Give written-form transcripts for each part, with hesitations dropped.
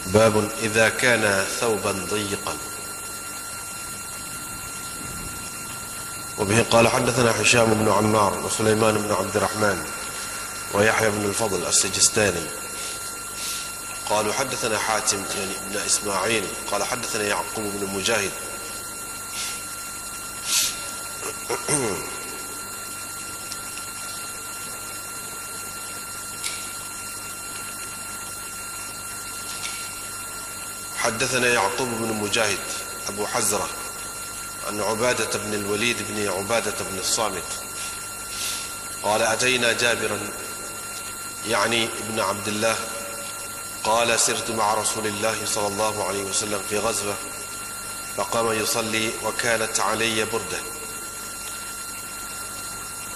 باب إذا كان ثوبا ضيقا. وبه قال حدثنا هشام بن عمار وسليمان بن عبد الرحمن ويحيى بن الفضل السجستاني قالوا حدثنا حاتم يعني ابن إسماعيل قال حدثنا يعقوب بن مجاهد حدثنا يعقوب بن مجاهد أبو حزرة عن عبادة بن الوليد بن عبادة بن الصامت قال أتينا جابرا يعني ابن عبد الله قال سرت مع رسول الله صلى الله عليه وسلم في غزوة فقام يصلي وكانت علي بردة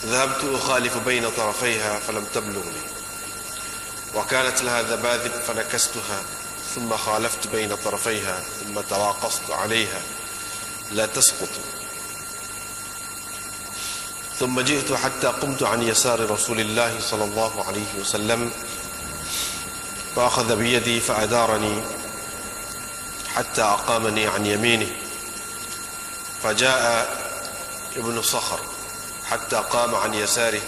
ذهبت أخالف بين طرفيها فلم تبلغني وكانت لها ذباذب فنكستها ثم خالفت بين طرفيها ثم تراقصت عليها لا تسقط ثم جئت حتى قمت عن يسار رسول الله صلى الله عليه وسلم فأخذ بيدي فأدارني حتى أقامني عن يمينه فجاء ابن صخر حتى قام عن يساره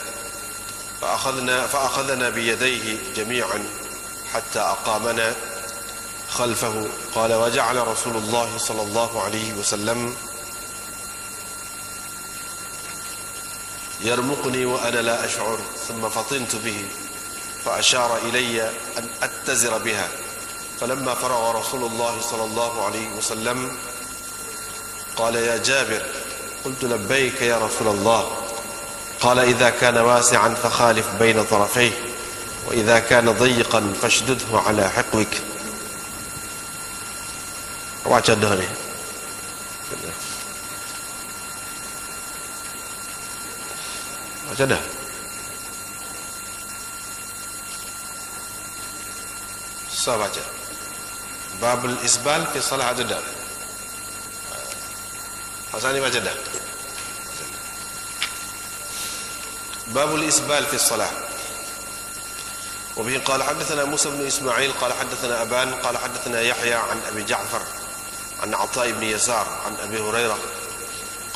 فأخذنا بيديه جميعا حتى أقامنا خلفه قال وجعل رسول الله صلى الله عليه وسلم يرمقني وأنا لا أشعر ثم فطنت به فأشار إلي أن أتزر بها فلما فرغ رسول الله صلى الله عليه وسلم قال يا جابر قلت لبيك يا رسول الله قال إذا كان واسعا فخالف بين طرفيه وإذا كان ضيقا فاشدده على حقوك. Baca dah ni. Baca dah. Sah baca. Babul isbal fi salah ada dah. Hasan ni baca dah. Babul isbal fi salah. وبه قال حدثنا موسى بن إسماعيل قال حدثنا أبان قال حدثنا يحيى عن أبي جعفر عن عطاء بن يسار عن أبي هريرة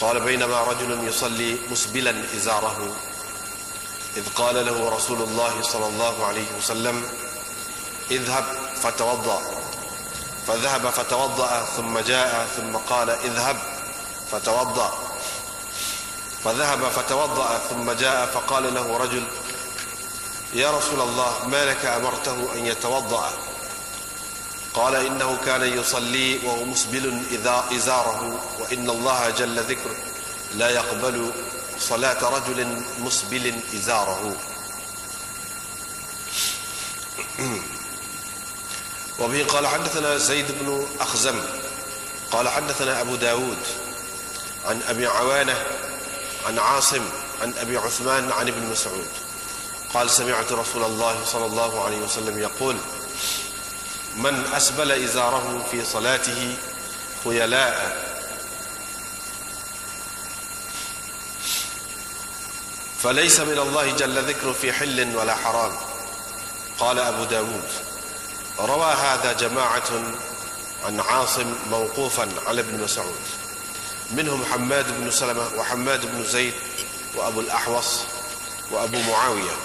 قال بينما رجل يصلي مسبلا إزاره إذ قال له رسول الله صلى الله عليه وسلم اذهب فتوضأ فذهب فتوضأ ثم جاء ثم قال اذهب فتوضأ فذهب فتوضأ ثم جاء فقال له رجل يا رسول الله ما لك أمرته أن يتوضأ قال إنه كان يصلي وهو مسبل إزاره وإن الله جل ذكره لا يقبل صلاة رجل مسبل إزاره. وبه قال حدثنا زيد بن أخزم قال حدثنا أبو داود عن أبي عوانة عن عاصم عن أبي عثمان عن ابن مسعود قال سمعت رسول الله صلى الله عليه وسلم يقول من أسبل إزاره في صلاته خيلاء فليس من الله جل ذكره في حل ولا حرام. قال أبو داود روى هذا جماعة عن عاصم موقوفا على ابن مسعود منهم حماد بن سلمة وحماد بن زيد وأبو الأحوص وأبو معاوية.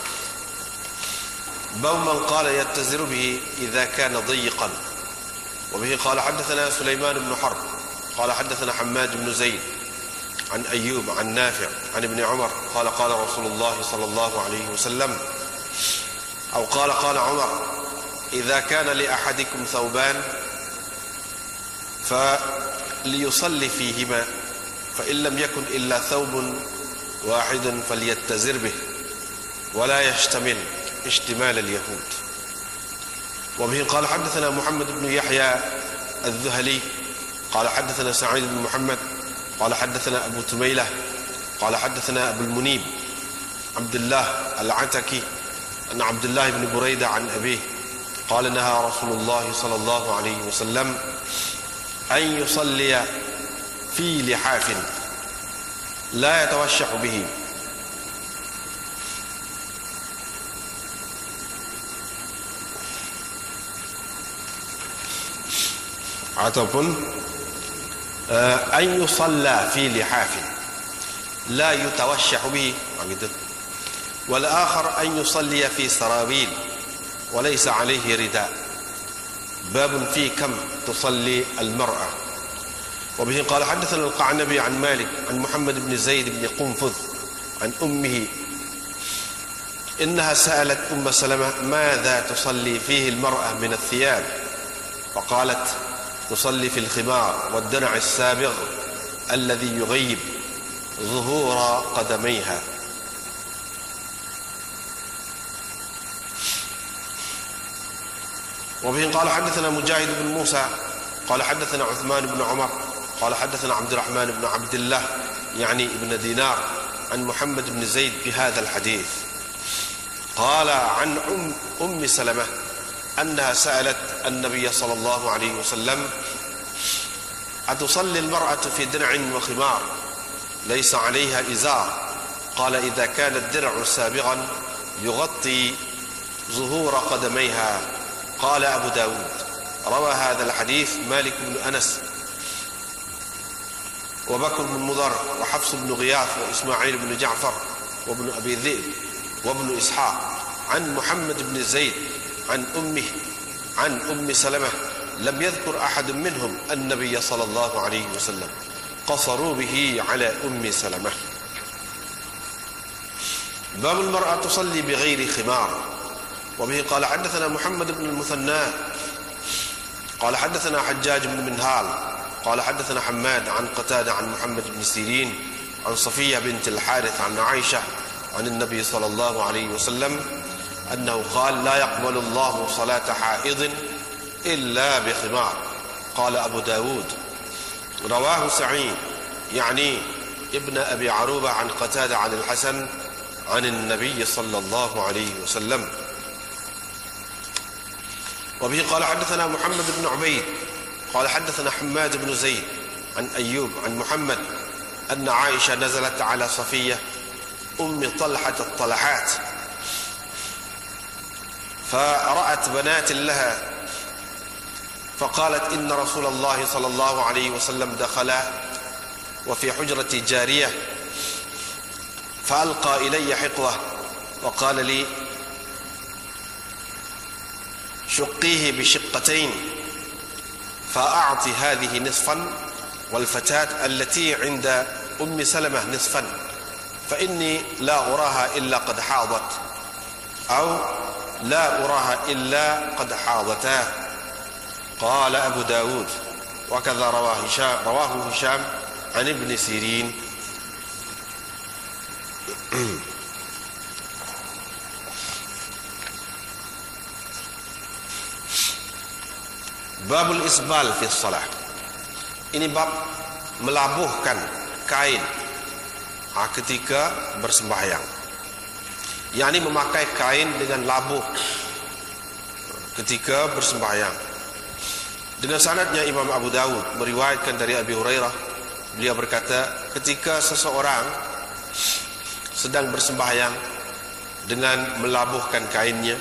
باب من قال يتزر به إذا كان ضيقا. وبه قال حدثنا سليمان بن حرب قال حدثنا حماد بن زيد عن أيوب عن نافع عن ابن عمر قال قال رسول الله صلى الله عليه وسلم أو قال عمر إذا كان لأحدكم ثوبان فليصلي فيهما فإن لم يكن إلا ثوب واحد فليتزر به ولا يشتمل اشتمال اليهود. وبه قال حدثنا محمد بن يحيى الذهلي قال حدثنا سعيد بن محمد قال حدثنا أبو تميلة قال حدثنا أبو المنيب عبد الله العتكي أن عبد الله بن بريدة عن أبيه قال نهى رسول الله صلى الله عليه وسلم أن يصلي في لحاف لا يتوشح به ataupun an yusalla fi lihafin la yutawashshahu bihi, begitu. Wal akhar an yusalli fi sarabil wa laysa alayhi rida. باب في كم تصلي المرأة. وبه قال حدثنا القعنبي عن مالك عن محمد بن زيد بن قنفذ عن أمه إنها سألت أم سلمة ماذا تصلي فيه المرأة من الثياب، فقالت تصلي في الخمار والدرع السابغ الذي يغيب ظهور قدميها. وبه قال حدثنا مجاهد بن موسى قال حدثنا عثمان بن عمر قال حدثنا عبد الرحمن بن عبد الله يعني ابن دينار عن محمد بن زيد بهذا الحديث. قال عن أم سلمة أنها سألت النبي صلى الله عليه وسلم أتصلي المرأة في درع وخمار ليس عليها إزار؟ قال إذا كان الدرع سابغا يغطي ظهور قدميها. قال أبو داود روى هذا الحديث مالك بن أنس وبكر بن مضر وحفص بن غياث وإسماعيل بن جعفر وابن أبي ذئب وابن إسحاق عن محمد بن زيد عن أم سلمة لم يذكر أحد منهم النبي صلى الله عليه وسلم، قصروا به على أم سلمة. باب المرأة تصلي بغير خمار. وبه قال حدثنا محمد بن المثنى قال حدثنا حجاج بن منهال قال حدثنا حماد عن قتادة عن محمد بن سيرين عن صفية بنت الحارث عن عائشة عن النبي صلى الله عليه وسلم أنه قال لا يقبل الله صلاة حائض إلا بخمار. قال أبو داود رواه سعيد يعني ابن أبي عروبة عن قتادة عن الحسن عن النبي صلى الله عليه وسلم. وبه قال حدثنا محمد بن عبيد قال حدثنا حماد بن زيد عن أيوب عن محمد أن عائشة نزلت على صفية أم طلحة الطلحات فرأت بنات لها فقالت إن رسول الله صلى الله عليه وسلم دخل وفي حجرة جارية فألقى إلي حقوة وقال لي شقيه بشقتين فأعطي هذه نصفا والفتاة التي عند أم سلمة نصفا فإني لا أراها إلا قد حاضت أو لا أراها إلا قد حاضتا. قال أبو داود وكذا رواه هشام عن ابن سيرين. Babul isbal fi salah. Ini bab melabuhkan kain ketika bersembahyang. yakni memakai kain dengan labuh ketika bersembahyang. Dengan sanadnya Imam Abu Dawud meriwayatkan dari Abi Hurairah, beliau berkata, ketika seseorang sedang bersembahyang dengan melabuhkan kainnya,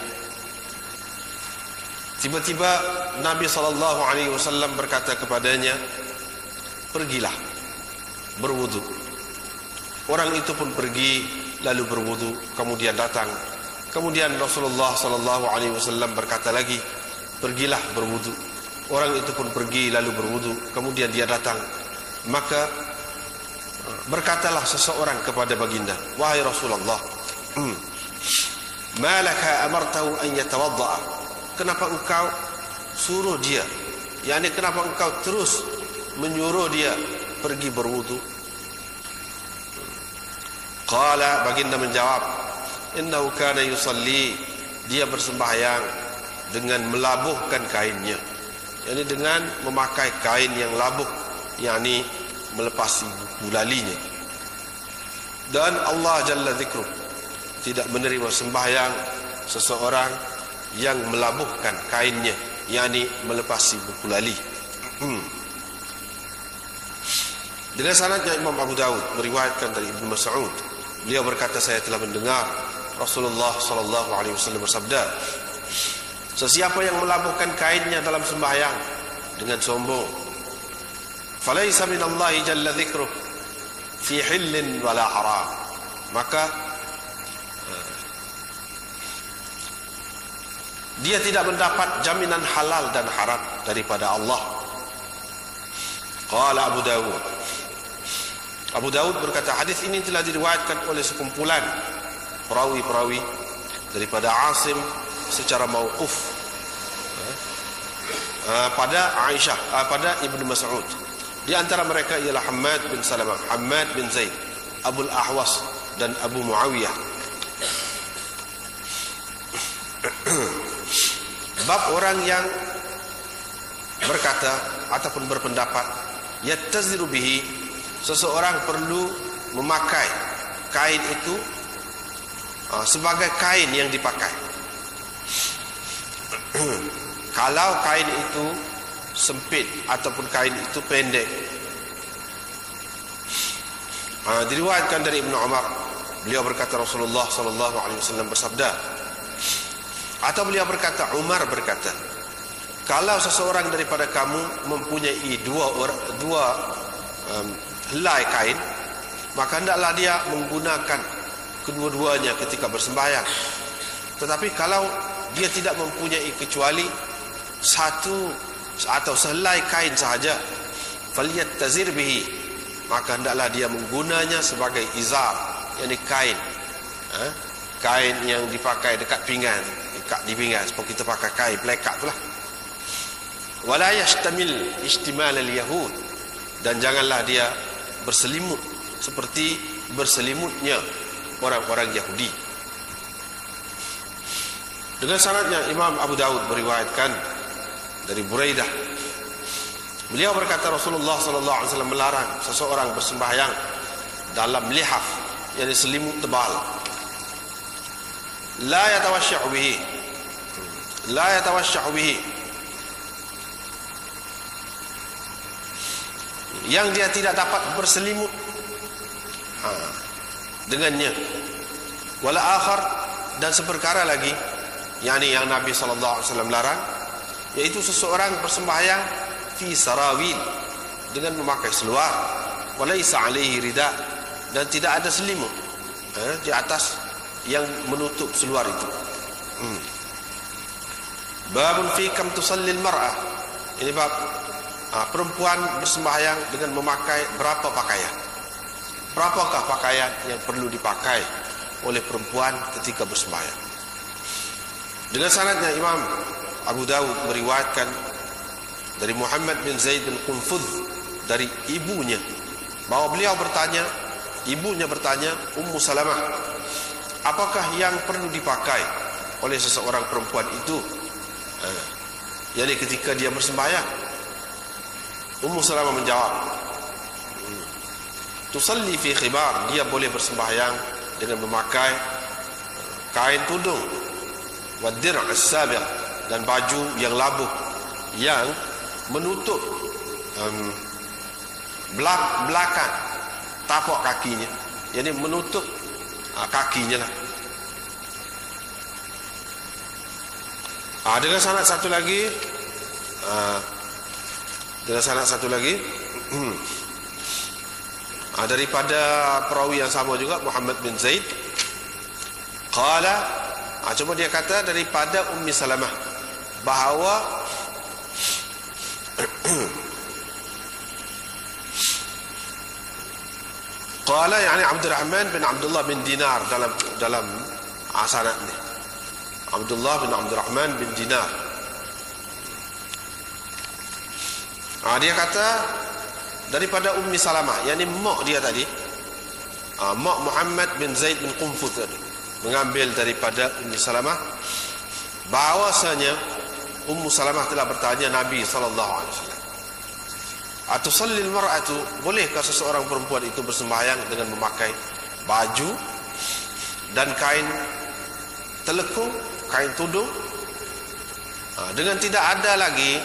tiba-tiba Nabi SAW berkata kepadanya, pergilah berwudu. Orang itu pun pergi lalu berwudu, kemudian datang. Kemudian Rasulullah SAW berkata lagi, pergilah berwudu. Orang itu pun pergi lalu berwudu, kemudian dia datang. Maka berkatalah seseorang kepada baginda, wahai Rasulullah, malaka amartahu an yatawadda'a, kenapa engkau suruh dia, yakni kenapa engkau terus menyuruh dia pergi berwudu? Qala, baginda menjawab, innahu kana yusalli, dia bersembahyang dengan melabuhkan kainnya, yakni dengan memakai kain yang labuh, yakni melepasi bulalinya. Dan Allah Jalla Dzikruh tidak menerima sembahyang seseorang yang melabuhkan kainnya, yakni melepasi buku lali. Dengan sanadnya Imam Abu Dawud meriwayatkan dari Ibnu Mas'ud, beliau berkata, saya telah mendengar Rasulullah SAW bersabda, sesiapa yang melabuhkan kainnya dalam sembahyang, dengan sombong. Falaisa minallahi jalla dzikruh fi hillin wala haram. Maka dia tidak mendapat jaminan halal dan haram daripada Allah. Qala Abu Dawud. Abu Dawud berkata, hadis ini telah diriwayatkan oleh sekumpulan perawi-perawi daripada Asim secara mauquf pada Aisyah, pada Ibnu Mas'ud. Di antara mereka ialah Hammad bin Salamah, Hammad bin Zaid, Abul Ahwas dan Abu Muawiyah. Bab orang yang berkata ataupun berpendapat yattaziru bihi, seseorang perlu memakai kain itu sebagai kain yang dipakai. Kalau kain itu sempit ataupun kain itu pendek. Diriwayatkan dari Ibnu Umar, beliau berkata Rasulullah sallallahu alaihi wasallam bersabda, atau beliau berkata, Umar berkata, kalau seseorang daripada kamu mempunyai dua helai kain, maka hendaklah dia menggunakan kedua-duanya ketika bersembahyang. Tetapi kalau dia tidak mempunyai kecuali satu atau sehelai kain sahaja, falyattazir bihi, maka hendaklah dia menggunanya sebagai izar, yakni kain, kain yang dipakai dekat pinggan, dekat di pinggan, seperti kita pakai kain pelekat itulah. Wala yashtamil istimal al-yahud, dan janganlah dia berselimut seperti berselimutnya orang-orang Yahudi. Dengan sanadnya Imam Abu Dawud meriwayatkan dari Buraidah, beliau berkata Rasulullah sallallahu alaihi wasallam melarang seseorang bersembahyang dalam lihaf, yakni selimut tebal. La yatawashshu bihi, la yatawashshu bihi, yang dia tidak dapat berselimut dengannya. Wala akhar, dan seperkara lagi, yakni yang Nabi sallallahu alaihi wasallam larang, yaitu seseorang bersembahyang fi sarawil, dengan memakai seluar, walaysa alaihi rida, dan tidak ada selimut di atas yang menutup seluar itu. Babun fi kam tusalli al-mar'ah, ini bab perempuan bersembahyang dengan memakai berapa pakaian. Berapakah pakaian yang perlu dipakai oleh perempuan ketika bersembahyang? Dengan sanadnya Imam Abu Dawud meriwayatkan dari Muhammad bin Zaid bin Qunfudh dari ibunya, bahwa beliau bertanya, ibunya bertanya, Ummu Salamah, apakah yang perlu dipakai oleh seseorang perempuan itu, yakni ketika dia bersembahyang? Ummu Salamah menjawab, tusalli fi khibar, dia boleh bersembahyang dengan memakai kain tudung, wa dir' as-sabiq, dan baju yang labuh yang menutup belakang tapak kakinya, jadi menutup kakinya lah. Dengan sanad satu lagi, dengan sanad satu lagi daripada perawi yang sama juga, Muhammad bin Zaid qala, cuma dia kata daripada Ummi Salamah bahawa qala, yani Abdurrahman bin Abdullah bin Dinar, dalam sanad ni Abdullah bin Abdurrahman bin Dinar, dia kata daripada Ummi Salamah, yakni mak dia tadi, mak Muhammad bin Zaid bin Qunfudh tadi, mengambil daripada Ummi Salamah bahawasanya Ummu Salamah telah bertanya Nabi sallallahu alaihi wasallam, atusalli al-mar'atu, bolehkah seseorang perempuan itu bersembahyang dengan memakai baju dan kain telekung, kain tudung, dengan tidak ada lagi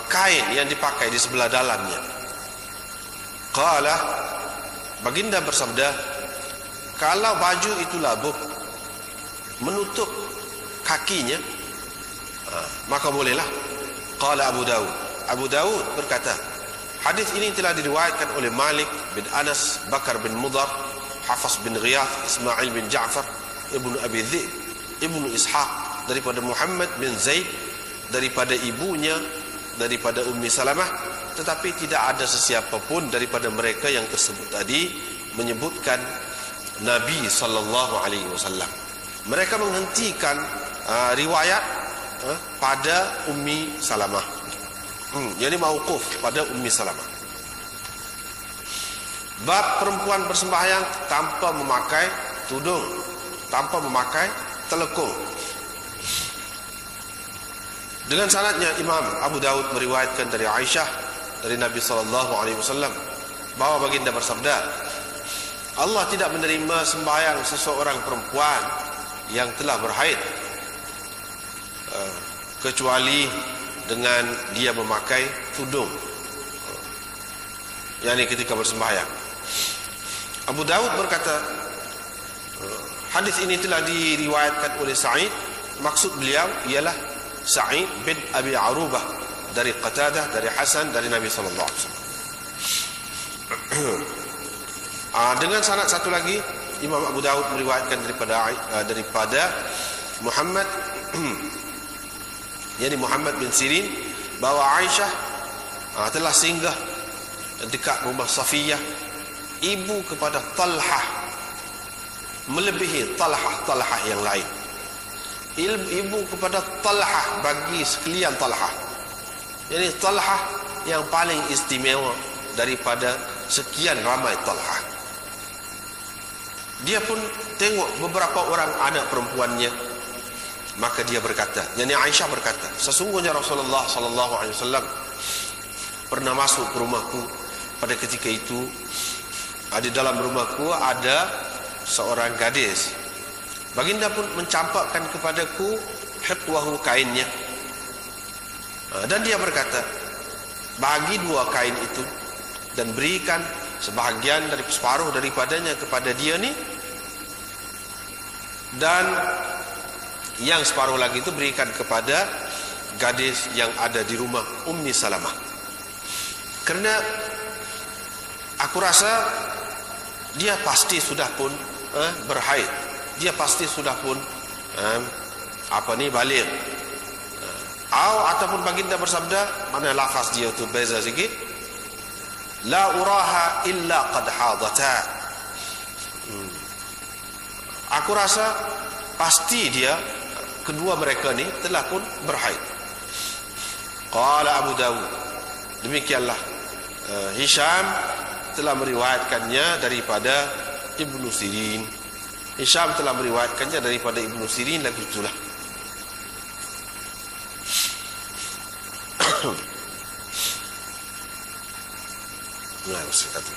kain yang dipakai di sebelah dalamnya? Qala, baginda bersabda, kalau baju itu labuh menutup kakinya, maka bolehlah. Qala Abu Dawud. Abu Dawud berkata, hadis ini telah diriwayatkan oleh Malik bin Anas, Bakar bin Mudhar, Hafs bin Ghiyath, Ismail bin Ja'far, Ibnu Abi Dhi'b, Ibnu Ishaq, daripada Muhammad bin Zaid, daripada ibunya, daripada Ummi Salamah, tetapi tidak ada sesiapa pun daripada mereka yang tersebut tadi menyebutkan Nabi sallallahu alaihi wasallam. Mereka menghentikan riwayat pada Ummi Salamah. Jadi mauquf pada Ummi Salamah. Bab perempuan bersembahyang tanpa memakai tudung, tanpa memakai telekung. Dengan sanadnya Imam Abu Dawud meriwayatkan dari Aisyah dari Nabi sallallahu alaihi wasallam bahwa baginda bersabda, Allah tidak menerima sembahyang seseorang perempuan yang telah berhaid kecuali dengan dia memakai tudung, yakni ketika bersembahyang. Abu Dawud berkata, hadis ini telah diriwayatkan oleh Sa'id. Maksud beliau ialah Sa'id bin Abi Arubah dari Qatadah, dari Hasan, dari Nabi sallallahu alaihi wasallam. Dengan sanad satu lagi, Imam Abu Dawud meriwayatkan daripada Muhammad yakni Muhammad bin Sirin, bahwa Aisyah telah singgah dekat rumah Safiyah, ibu kepada Talhah, melebihi Talhah yang lain. Ibu kepada Talhah bagi sekalian Talhah. Jadi Talhah yang paling istimewa daripada sekian ramai Talhah. Dia pun tengok beberapa orang anak perempuannya, maka dia berkata, yakni Aisyah berkata, sesungguhnya Rasulullah sallallahu alaihi wasallam pernah masuk ke rumahku. Pada ketika itu di dalam rumahku ada seorang gadis. Baginda pun mencampakkan kepadaku hiqwahu, kainnya, dan dia berkata, bagi dua kain itu dan berikan sebahagian dari separuh daripadanya kepada dia ni, dan yang separuh lagi itu berikan kepada gadis yang ada di rumah Ummi Salamah. Kerana aku rasa dia pasti sudah pun berhaid, dia pasti sudah pun baligh. Ataupun baginda bersabda, mana lafaz dia tu beza sikit, la uraha illa qad hadata. Aku rasa pasti dia, kedua mereka ni telah pun berhaid. Qala Abu Dawud, demikianlah Hisham telah meriwayatkannya daripada Ibnu Sirin. Hisham telah meriwayatkannya daripada Ibnu Sirin lagi itulah. Nah, saya kata.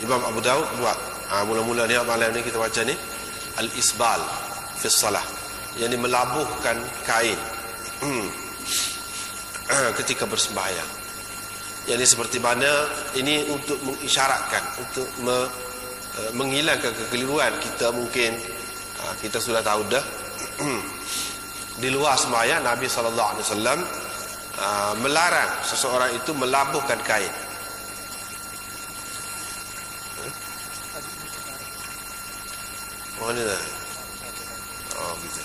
Imam Abu Dawud buat mula-mula ni malam ni kita baca ni al-isbal fi salah, yakni melabuhkan kain ketika bersembahyang. Yakni seperti mana ini untuk mengisyaratkan, untuk menghilangkan kekeliruan kita. Mungkin kita sudah tahu dah di luar sembahyang Nabi sallallahu alaihi wasallam melarang seseorang itu melabuhkan kain. Oh ni dah. Oh gitu.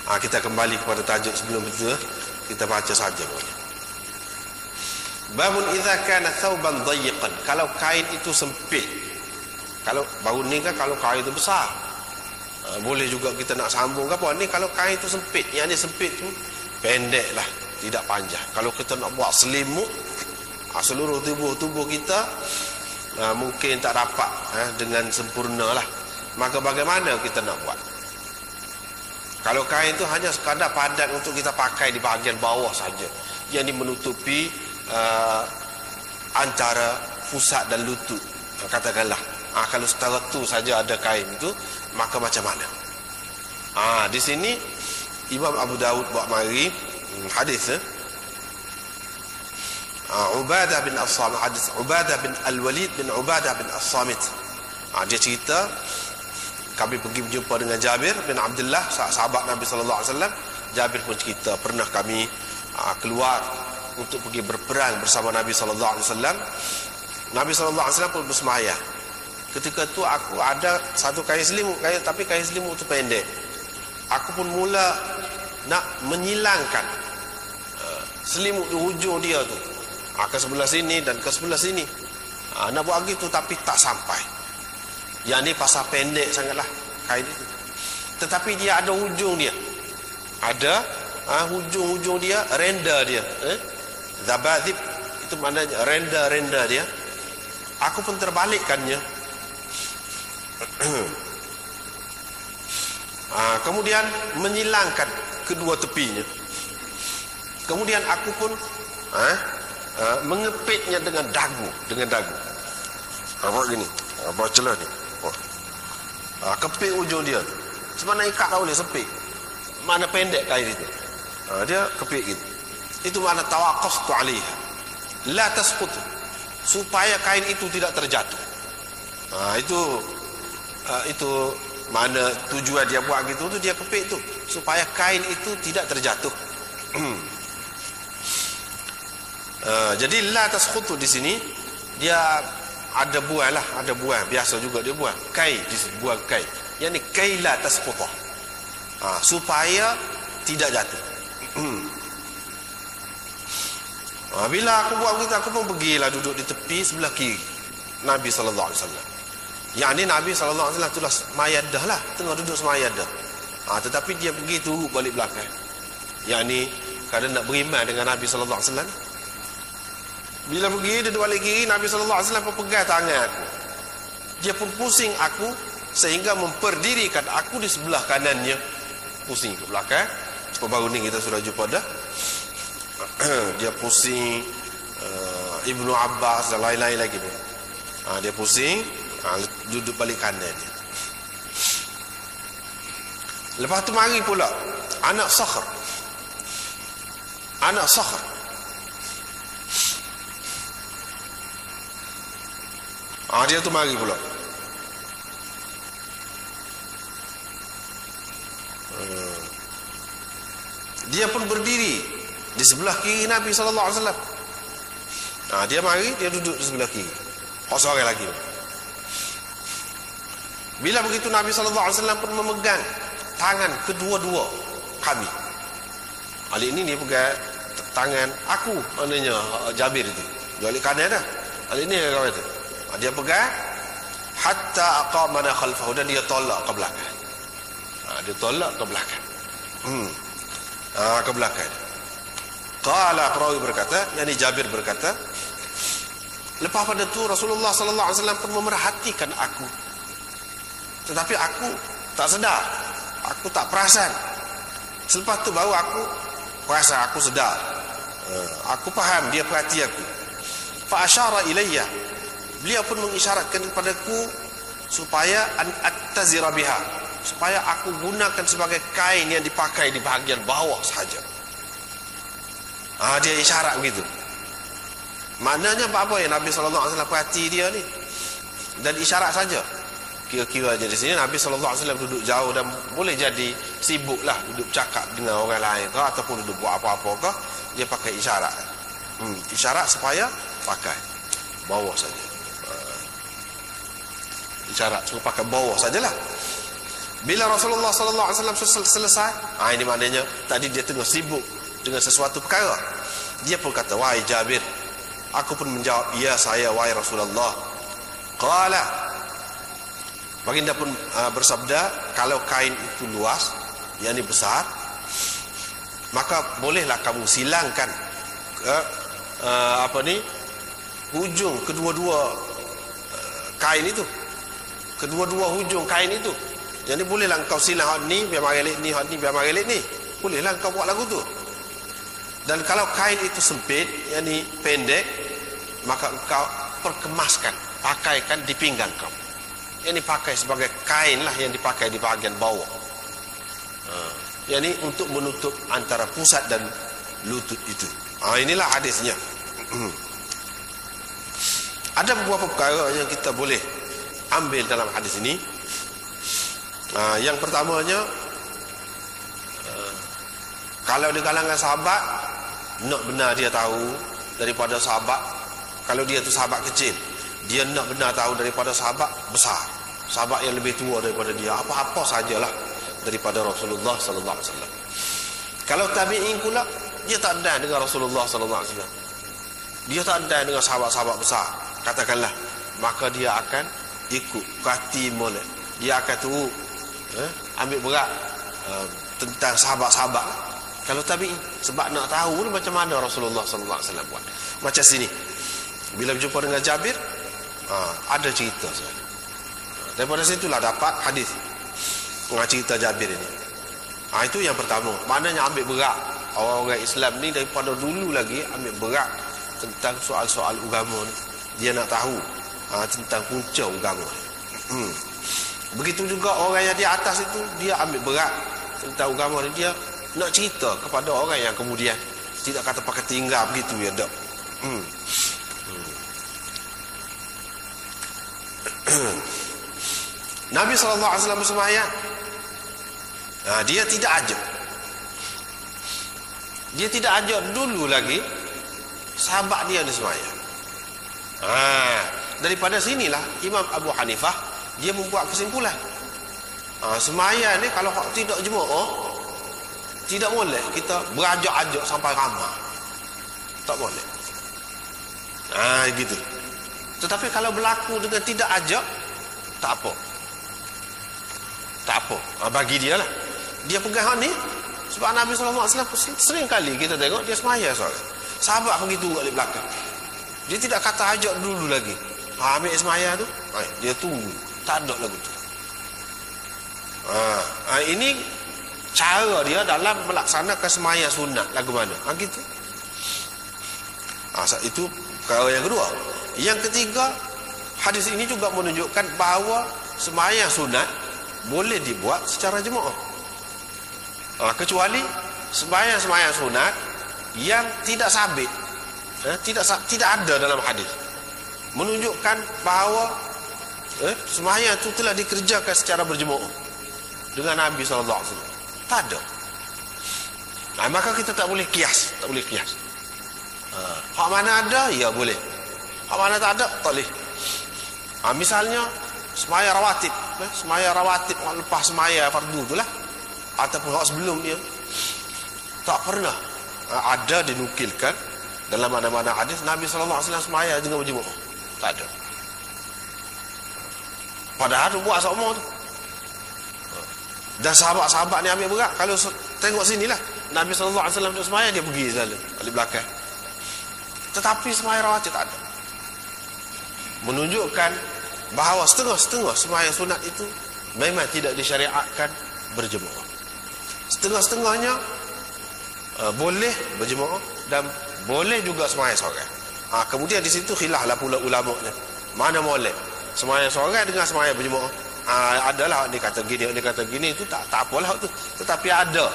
Kita kembali kepada tajuk sebelum itu. Kita baca saja boleh. Babun idza kana thawban dayiqan, kalau kain itu sempit. Kalau baru ni kan kalau kain itu besar, boleh juga kita nak sambung ke apa. Ni kalau kain itu sempit, yang ni sempit tu pendek lah, tidak panjang. Kalau kita nak buat selimut seluruh tubuh kita, mungkin tak dapat dengan sempurna lah. Maka bagaimana kita nak buat? Kalau kain itu hanya sekadar padat untuk kita pakai di bahagian bawah saja, yang menutupi antara pusat dan lutut, katakanlah. Kalau setara tu saja ada kain itu, maka macam mana? Di sini Imam Abu Dawud bawa mari hadis Ubadah bin As-Samit, hadis Ubadah bin Al-Walid bin Ubadah bin As-Samit. Dia cerita kami pergi berjumpa dengan Jabir bin Abdullah, sahabat Nabi sallallahu alaihi wasallam. Jabir pun cerita pernah kami keluar untuk pergi berperang bersama Nabi sallallahu alaihi wasallam. Nabi sallallahu alaihi wasallam pun bersemayam. Ketika tu aku ada satu kain selimut, tapi kain selimut tu pendek. Aku pun mula nak menyilangkan selimut di hujung dia tu, ke sebelah sini dan ke sebelah sini. Nak buat gitu tapi tak sampai. Yang ni pasal pendek sangatlah kain itu. Tetapi dia ada hujung dia. Ada hujung-hujung dia, renda dia. Zabadib itu maknanya renda-renda dia. Aku pun terbalikkannya. Kemudian menyilangkan kedua tepinya. Kemudian aku pun mengepitnya dengan dagu. Apa gini? Apa celah ni? Kepit ujung dia. Sebenarnya ikat tak boleh sepit. Mana pendek kain itu. Dia kepit gitu. Itu makna tawaqaftu alaiha. La tasqut. Supaya kain itu tidak terjatuh. Itu mana tujuan dia buat gitu tu, dia kepit tu supaya kain itu tidak terjatuh. Jadi la tasqutu di sini dia ada buah lah, ada buah biasa juga dia buah kai, buah kai. Yang ni kai la tasqutu. Supaya tidak jatuh. Bila aku buat begitu, aku pun pergilah duduk di tepi sebelah kiri Nabi sallallahu alaihi wasallam. Yang ni Nabi sallallahu alaihi wasallam tulah semayadah lah, tengah duduk semayadah. Tetapi dia pergi turut balik belakang. Yang ni kadang nak beriman dengan Nabi sallallahu alaihi wasallam. Bila pergi duduk balik kiri, Nabi sallallahu alaihi wasallam pegang tangan aku. Dia pun pusing aku sehingga memperdirikan aku di sebelah kanannya. Pusing ke belakang. Baru ni kita sudah jumpa dah. Dia pusing Ibnu Abbas dan lain-lain lagi pun. Dia pusing, duduk balik kanan dia. Lepas tu mari pula anak Sakhr. Dia tu mari pula. Dia pun berdiri di sebelah kiri Nabi sallallahu alaihi wasallam. Dia mari, dia duduk di sebelah kiri. Seorang lagi. Bila begitu Nabi sallallahu alaihi wasallam pun memegang tangan kedua-dua kami. Kali ini dia pegang tangan aku, maknanya Jabir itu. Balik kanan dah. Kali ini dia kata. Dia pegang hatta aqamana khalfahu, dan dia tolak ke belakang. Dia tolak ke belakang. Ke belakang. Qala, perawi berkata, yakni Jabir berkata, lepas pada tu Rasulullah sallallahu alaihi wasallam pun memerhatikan aku. Tetapi aku tak sedar. Aku tak perasan. Selepas tu baru aku perasan, aku sedar. Aku faham dia perhati aku. Fa asyara ilayya. Beliau pun mengisyaratkan kepadaku supaya attazira biha, supaya aku gunakan sebagai kain yang dipakai di bahagian bawah sahaja. Dia isyarat begitu. Maknanya apa yang Nabi sallallahu alaihi wasallam perhati dia ni, dan isyarat saja. Kira-kira je di sini Nabi sallallahu alaihi wasallam duduk jauh dan boleh jadi sibuklah duduk cakap dengan orang lain ke, ataupun duduk buat apa-apa ke, dia pakai isyarat. Isyarat supaya pakai bawah saja. Isyarat supaya pakai bawah sajalah. Bila Rasulullah sallallahu alaihi wasallam selesai, ini maknanya tadi dia tengah sibuk dengan sesuatu perkara. Dia pun kata, wahai Jabir. Aku pun menjawab, ya saya, wahai Rasulullah. Qala, baginda pun bersabda, kalau kain itu luas, yakni besar, maka bolehlah kamu silangkan hujung kedua-dua kain itu, kedua-dua hujung kain itu. Jadi bolehlah engkau silang hak ni biar marelik ni, hak ni biar marelik ni. Bolehlah engkau buat lagu tu. Dan kalau kain itu sempit, yakni pendek, maka engkau perkemaskan, pakaikan di pinggang kau. Ini pakai sebagai kain lah yang dipakai di bahagian bawah. yakni untuk menutup antara pusat dan lutut itu. Inilah hadisnya. Ada beberapa perkara yang kita boleh ambil dalam hadis ini. Yang pertamanya, kalau di kalangan sahabat, nak benar dia tahu daripada sahabat. Kalau dia tu sahabat kecil, dia nak benar tahu daripada sahabat besar, sahabat yang lebih tua daripada dia, apa-apa sajalah daripada Rasulullah sallallahu alaihi wasallam. Kalau tabi'in pula, dia tak ada dengan Rasulullah sallallahu alaihi wasallam, dia tak ada dengan sahabat-sahabat besar, katakanlah, maka dia akan ikut kati molek, dia akan turut ambil berat tentang sahabat-sahabat. Kalau tabi'in, sebab nak tahu macam mana Rasulullah sallallahu alaihi wasallam buat. Macam sini, bila berjumpa dengan Jabir, ada cerita sekali. Daripada situlah dapat hadis cerita Jabir ini. Itu yang pertama. Maknanya ambil berat orang-orang Islam ni daripada dulu lagi, ambil berat tentang soal-soal agama ni. Dia nak tahu tentang punca agama. Begitu juga orang yang di atas itu, dia ambil berat tentang agama ni. Dia nak cerita kepada orang yang kemudian tidak kata pakai tinggal begitu ya, tak. Nabi SAW bersemayam, dia tidak ajak. Dia tidak ajak dulu lagi sahabat dia bersemayam. Daripada sinilah Imam Abu Hanifah dia membuat kesimpulan, semayam ni kalau tidak jemaah, tidak boleh kita berajak-ajak sampai ramai. Tak boleh. Gitu. Tetapi kalau berlaku dengan tidak ajak, tak apa. Tak apa. Bagi dia lah. Dia pegang hak ni sebab Nabi SAW sering kali kita tengok dia semaya soalan. Sahabat begitu kat belakang. Dia tidak kata ajak dulu lagi. Ambil semaya tu, dia tunggu. Tak ada lagu tu. Ini cara dia dalam melaksanakan semaya sunat lagu mana. Gitu. Itu perkara yang kedua. Yang ketiga, hadis ini juga menunjukkan bahawa sembahyang sunat boleh dibuat secara jemaah. Kecuali sembahyang sunat yang tidak sabit, tidak ada dalam hadis menunjukkan bahawa sembahyang itu telah dikerjakan secara berjemaah dengan Nabi SAW. Tak ada. Maka kita tak boleh kias, hak mana ada, ya boleh. Hak mana tak ada, tak boleh. Misalnya semaya rawatib, lepas semaya fardu itulah, ataupun hak sebelum dia, tak pernah ada dinukilkan dalam mana-mana hadis Nabi SAW semaya dengan berjemaah. Tak ada. Padahal tu buat sama tu. Dan sahabat-sahabat ni ambil berat. Kalau tengok sinilah, Nabi SAW duduk semaya, dia pergi selalu balik belakang. Tetapi semaya rawatib tak ada. Menunjukkan bahawa setengah-setengah sembahyang sunat itu memang tidak disyariatkan berjemaah. Setengah-setengahnya boleh berjemaah dan boleh juga sembahyang seorang. Kemudian di situ khilaflah pula ulama-nya. Mana boleh sembahyang seorang dengan sembahyang berjemaah. Adalah dia kata gini itu tak apalah tu. Tetapi ada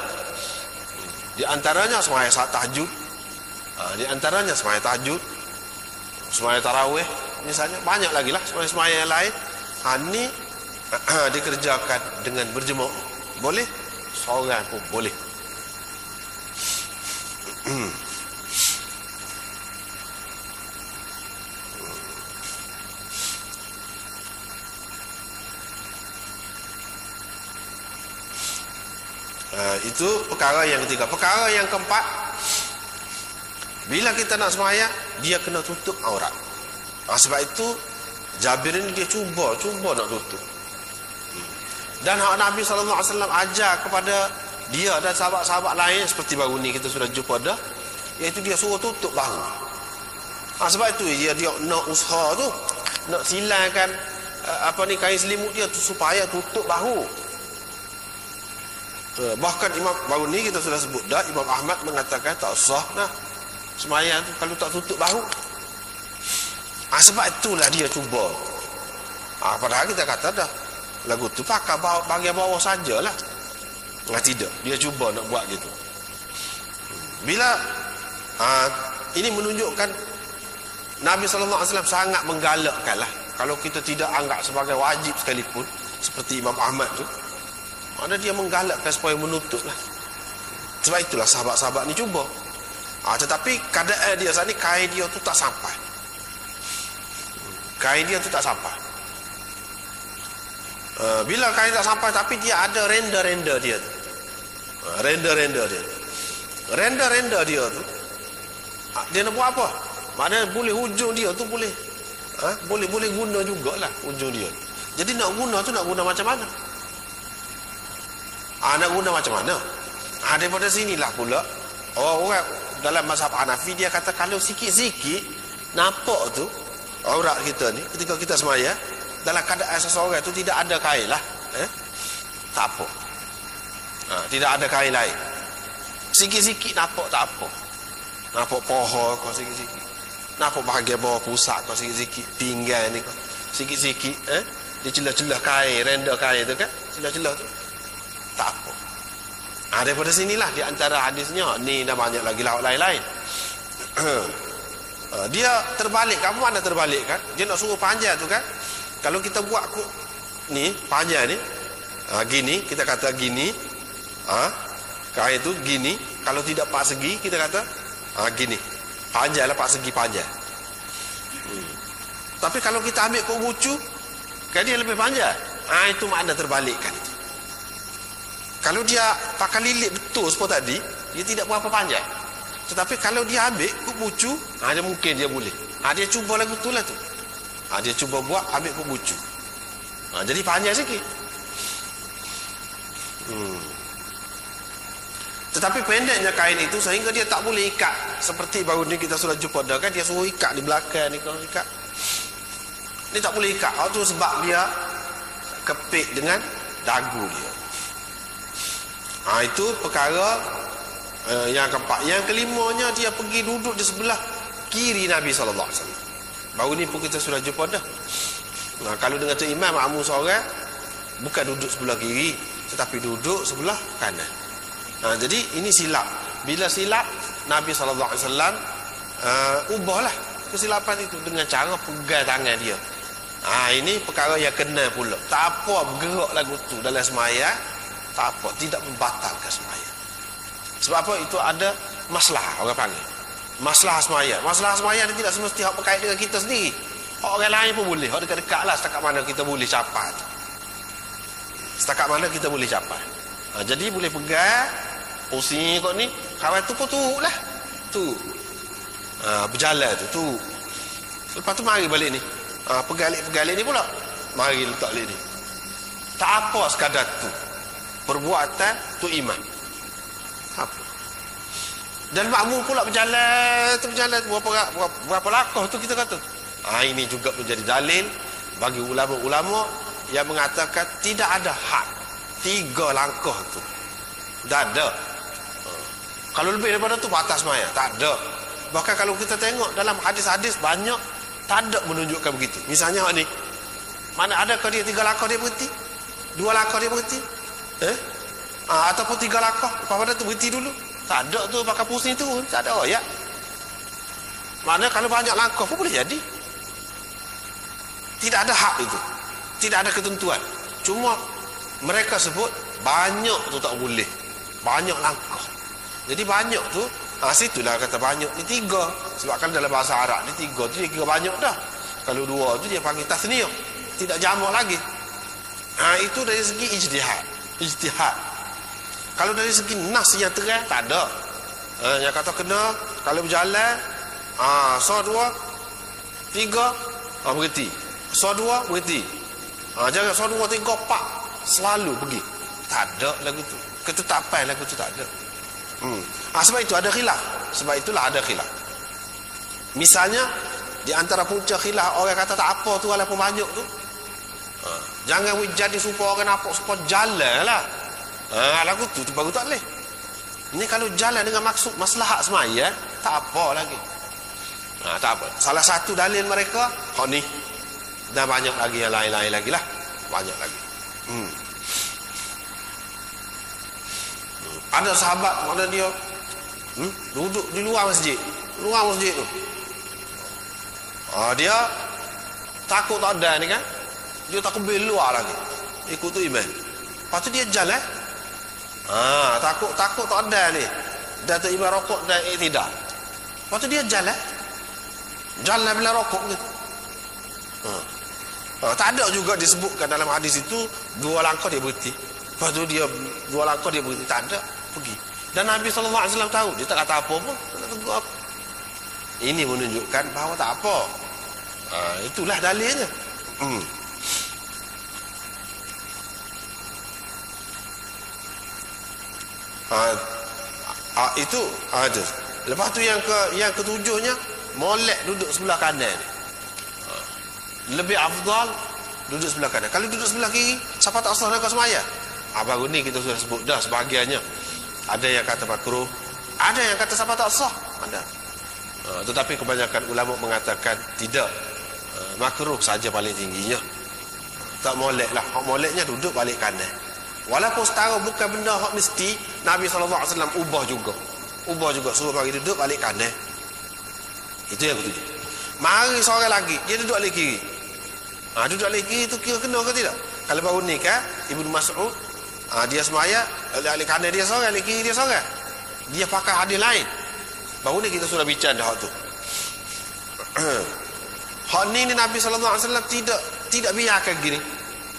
di antaranya sembahyang saat tahajud, di antaranya sembahyang tahajud, sembahyang tarawih misalnya, banyak lagi lah sembahyang yang lain. Ini dikerjakan dengan berjemaah. Boleh, seorang pun boleh. Itu perkara yang ketiga. Perkara yang keempat, bila kita nak sembahyang, dia kena tutup aurat. Sebab itu Jabir ini dia cuba nak tutup. Dan hak Nabi SAW ajar kepada dia dan sahabat-sahabat lain, seperti baru ni kita sudah jumpa dah, iaitu dia suruh tutup bahu. Sebab itu dia nak usaha tu, nak silangkan kain selimut dia tu supaya tutup bahu. Bahkan Imam baru ni kita sudah sebut dah, Imam Ahmad mengatakan tak sah nah sembahyang tu kalau tak tutup bahu. Sebab itulah dia cuba. Padahal kita kata dah lagu tu pakai bahagian bawah sajalah. Tidak, dia cuba nak buat gitu. Bila ini menunjukkan Nabi SAW sangat menggalakkan lah. Kalau kita tidak anggap sebagai wajib sekalipun, seperti Imam Ahmad tu, mana dia menggalakkan supaya menutup lah. Sebab itulah sahabat-sahabat ni cuba. Tetapi keadaan dia saat ni, kain dia tu tak sampai. Kain dia tu tak sampai. Bila kain tak sampai, tapi dia ada render-render dia tu. Render-render dia. Render-render dia tu, dia nak buat apa? Maknanya boleh hujung dia tu boleh. Boleh guna jugalah hujung dia. Jadi nak guna tu nak guna macam mana? Nak guna macam mana? Daripada sinilah pula orang dalam mazhab Hanafi dia kata kalau sikit-sikit nampak tu aurat kita ni ketika kita semaya, dalam keadaan seseorang tu tidak ada kain lah, tak apa. Tidak ada kain lain. Sikit-sikit nampak tak apa. Nampak pohon kau sikit-sikit. Nampak bahagian bawah pusat kau sikit-sikit. Pinggan ni kau sikit-sikit. Di celah-celah kain, render kain tu kan, celah-celah tu tak apa. Daripada sinilah di antara hadisnya ni dah banyak lagi lah lain-lain. Dia terbalik. Kamu mana terbalik kan? Dia nak suruh panjang tu kan. Kalau kita buat ni panjang ni, gini kita kata gini, kain tu gini. Kalau tidak 4 segi kita kata gini. Panjang lah 4 segi panjang. Tapi kalau kita ambil kok bucu, kan dia lebih panjang. Itu makna terbalik kan. Kalau dia pakai lilit betul seperti tadi, dia tidak berapa panjang. Tetapi kalau dia ambil kok bucu, dia mungkin dia boleh. Dia cuba lagu tu lah tu. Dia cuba buat ambil kok bucu. Jadi panjang sikit. Tetapi pendeknya kain itu sehingga dia tak boleh ikat. Seperti baru ni kita sudah jumpa dah kan, dia suruh ikat di belakang ni, kalau ikat. Dia tak boleh ikat. Itu sebab dia kepit dengan dagu dia. Itu perkara yang keempat. Yang kelimanya, dia pergi duduk di sebelah kiri Nabi SAW. Baru ni pun kita sudah jumpa dah. Kalau dengan tu imam makmum seorang, bukan duduk sebelah kiri, tetapi duduk sebelah kanan. Jadi ini silap. Bila silap, Nabi SAW ubahlah kesilapan itu dengan cara pegang tangan dia. Ini perkara yang kena pula. Tak apa bergerak lagu tu dalam semaya, tak apa, tidak membatalkan semaya. Sebab apa? Itu ada masalah, orang panggil masalah semaya. Masalah semaya dia tidak semesti hak berkait dengan kita sendiri. Hak orang lain pun boleh. Hak dekat-dekat lah, setakat mana kita boleh capai. Setakat mana kita boleh capai. Jadi boleh pegang pusing kau ni, kawan tu pun turut lah tu. Berjalan tu. Lepas tu mari balik ni. Pegang-pegang ni pula, mari letak balik ni. Tak apa sekadar tu. Perbuatan tu iman. Apa? Dan makmum pula berjalan berapa langkah tu kita kata. Ini juga menjadi dalil bagi ulama-ulama yang mengatakan tidak ada had 3 langkah tu. Tak ada. Kalau lebih daripada tu batas maya, tak ada. Bahkan kalau kita tengok dalam hadis-hadis banyak tak ada menunjukkan begitu. Misalnya ni, mana adakah dia 3 langkah dia berhenti? 2 langkah dia berhenti? Ataupun 3 langkah lepas pada tu berhenti dulu? Tak ada tu, pakai pusing tu, tak ada ayat. Mana kalau banyak langkah pun boleh jadi. Tidak ada hak itu. Tidak ada ketentuan. Cuma mereka sebut banyak tu tak boleh. Banyak langkah. Jadi banyak tu, situlah kata banyak ni 3. Sebab kalau dalam bahasa Arab ni 3 tu dia kira banyak dah. Kalau 2 tu dia panggil tasniyah. Tidak jamak lagi. Itu dari segi ijtihad. Kalau dari segi nas yang terang, tak ada. Yang kata kena, kalau berjalan, so 2, 3, berhenti. So 2, berhenti. Jangan so 2, 3, 4, selalu pergi. Tak ada lagu tu. Ketetapan lagu tu tak ada. Sebab itu ada khilaf. Sebab itulah ada khilaf. Misalnya, di antara punca khilaf, orang kata tak apa tu walaupun banyak tu. Jangan jadi supaya orang nampak supaya jalan lah. Lagu tu baru tak boleh. Ini kalau jalan dengan maksud maslahat semaya, tak apa lagi. Tak apa. Salah satu dalil mereka, ni. Dan banyak lagi yang lain-lain lagi lah. Banyak lagi. Ada sahabat mana dia duduk di luar masjid tu. Dia takut tak ada ni kan. Dia takut luar lagi. Ikut tu imam. Lepas tu dia jalan. Takut tak ada ni. Datuk imam rokok dan tidak. Lepas tu dia jalan. Jalan bila rokok gitu. Tak ada juga disebutkan dalam hadis itu 2 langkah dia berhenti. Lepas tu dia 2 langkah dia berhenti. Tak ada. Pergi. Dan Nabi SAW tahu. Dia tak kata apa pun. Tak tegur apa. Ini menunjukkan bahawa tak apa. Itulah dalilnya. Itu ada. Lepas tu yang ketujuhnya, molek duduk sebelah kanan. Lebih afdal duduk sebelah kanan. Kalau duduk sebelah kiri, siapa tak sah nak semaya? Baru ni kita sudah sebut dah sebahagiannya. Ada yang kata makruh, ada yang kata siapa tak sah. Ada. Tetapi kebanyakan ulama mengatakan tidak. Makruh saja paling tingginya. Tak molek lah. Hak moleknya duduk balik kanan. Walaupun setara bukan benda hak mesti, Nabi SAW ubah juga suruh bagi duduk balik kanan. Itu yang ketujuh. Mari seorang lagi dia duduk balik kiri. Duduk balik kiri tu kira kena ke tidak? Kalau baru ni kan Ibnu Mas'ud, dia semaya balik kanan dia seorang, balik kiri dia seorang. Dia pakai hadis lain. Baru ni kita sudah bincang dah hak tu. Hak ni Nabi SAW tidak biarkan gini.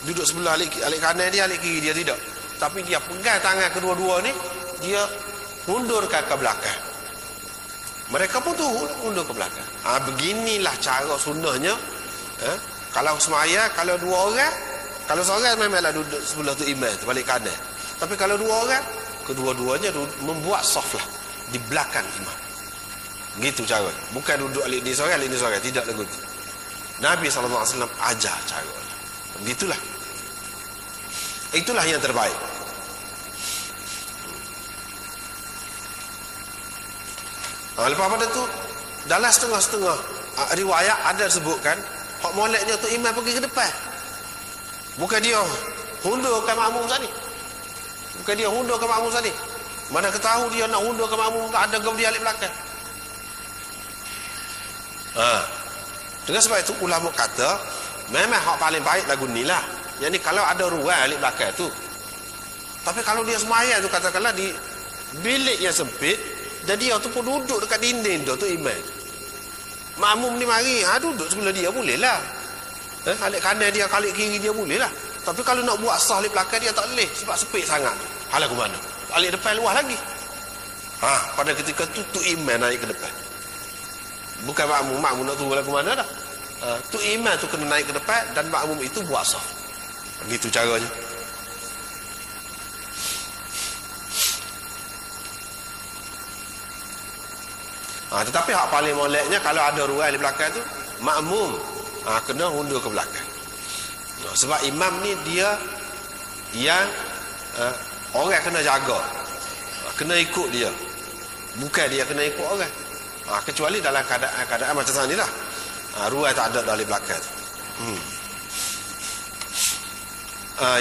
Duduk sebelah alik kanan dia, alik kiri dia, tidak. Tapi dia pegang tangan kedua-dua ni, dia mundurkan ke belakang. Mereka pun turun mundur ke belakang. Beginilah cara sunnahnya. Kalau semaya, kalau 2 orang, kalau seorang memanglah duduk sebelah tu imam tu balik kanan. Tapi kalau 2 orang, kedua-duanya membuat saf lah di belakang imam. Gitu cara. Bukan duduk alik ni seorang, tidak lagu tu. Nabi SAW ajar cara. Begitulah. Itulah yang terbaik. Lepas pada tu, dalam setengah-setengah riwayat ada sebutkan hak moleknya tu imam pergi ke depan. Bukan dia hundurkan makmum tadi. Mana ketahu dia nak hundurkan makmum, tak ada gam dia alik belakang. Dengan sebab itu ulama kata memang hak paling baik lagu ni lah. Yang ni kalau ada ruang alik belakang tu. Tapi kalau dia semayang tu katakanlah di bilik yang sempit, dan dia tu pun duduk dekat dinding tu imam. Makmum ni mari, duduk sebelah dia boleh lah. Alik kanan dia, alik kiri dia boleh lah. Tapi kalau nak buat sah alik belakang dia tak boleh sebab sempit sangat. Halah ke mana? Alik depan luas lagi. Pada ketika tu imam naik ke depan. Bukan makmum nak turun ke mana dah. Tu imam tu kena naik ke depan dan makmum itu buat sah. Begitu caranya. Tetapi hak paling moleknya kalau ada ruang di belakang tu, makmum kena undur ke belakang. Sebab imam ni dia yang orang kena jaga, kena ikut dia, bukan dia kena ikut orang. Kecuali dalam keadaan macam ni lah, ruang tak ada dari belakang tu.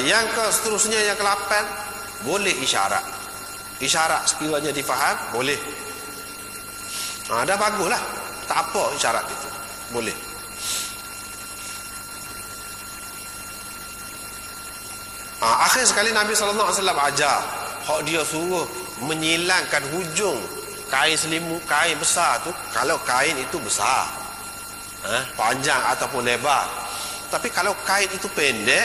Yang seterusnya, yang ke-8, boleh isyarat. Isyarat sekiranya difaham, boleh. Dah baguslah. Tak apa isyarat itu. Boleh. Akhir sekali Nabi SAW ajar hak dia suruh menyilangkan hujung kain selimut, kain besar tu. Kalau kain itu besar, panjang ataupun lebar. Tapi kalau kain itu pendek,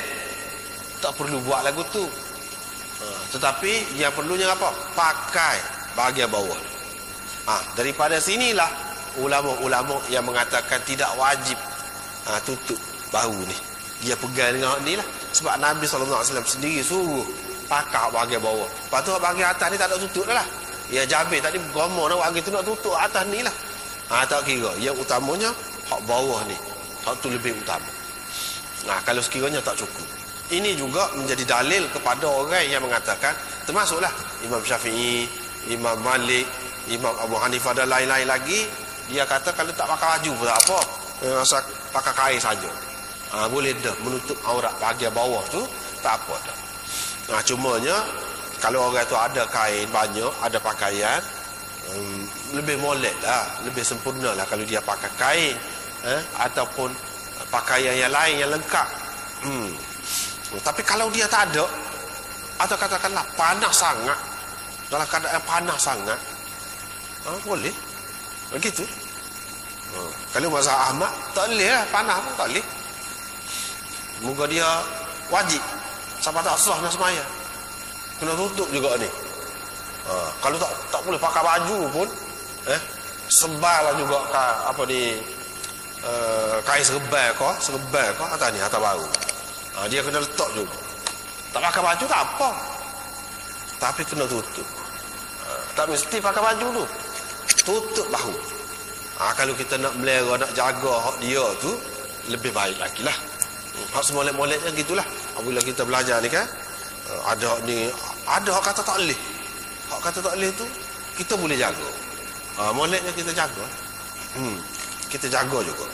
tak perlu buat lagu tu. Tetapi yang perlunya apa? Pakai bahagian bawah. Daripada sinilah ulama-ulama yang mengatakan tidak wajib tutup bahu ni. Dia pegang dengan ni lah. Sebab Nabi SAW sendiri suruh pakai bahagian bawah. Lepas tu bahagian atas ni tak ada tutup dah lah. Ya Jabir tadi bergomor nak bahagian tu nak tutup atas ni lah. Tak kira. Yang utamanya hak bawah ni. Hak tu lebih utama. Kalau sekiranya tak cukup. Ini juga menjadi dalil kepada orang yang mengatakan, termasuklah Imam Syafi'i, Imam Malik, Imam Abu Hanifah dan lain-lain lagi, dia kata kalau tak pakai baju pun tak apa, asal pakai kain saja. Boleh dah menutup aurat bahagian bawah tu, tak apa dah. Cumanya Kalau orang tu ada kain banyak, ada pakaian, lebih molek lah, lebih sempurna lah kalau dia pakai kain, ataupun pakaian yang lain yang lengkap. Tapi kalau dia tak ada, atau katakanlah panas sangat, dalam keadaan panas sangat, boleh begitu. Kalau mazhab Ahmad tak boleh lah, panas pun tak boleh. Muka dia wajib, sampai tak sah nak semaya, kena tutup juga ni. Kalau tak boleh pakai baju pun, sebal lah juga apa ni, kain serban kau atas ni, atas bahu. Dia kena letak juga. Tak pakai baju tak apa, tapi kena tutup. Tak mesti pakai baju tu, tutup bahu. Kalau kita nak melera, nak jaga hak dia tu, lebih baik lagi lah. Hak semolek-moleknya gitulah. Apabila kita belajar ni kan, ada hak kata tak boleh. Hak kata tak boleh tu kita boleh jaga. Moleknya kita jaga. Kita jaga juga.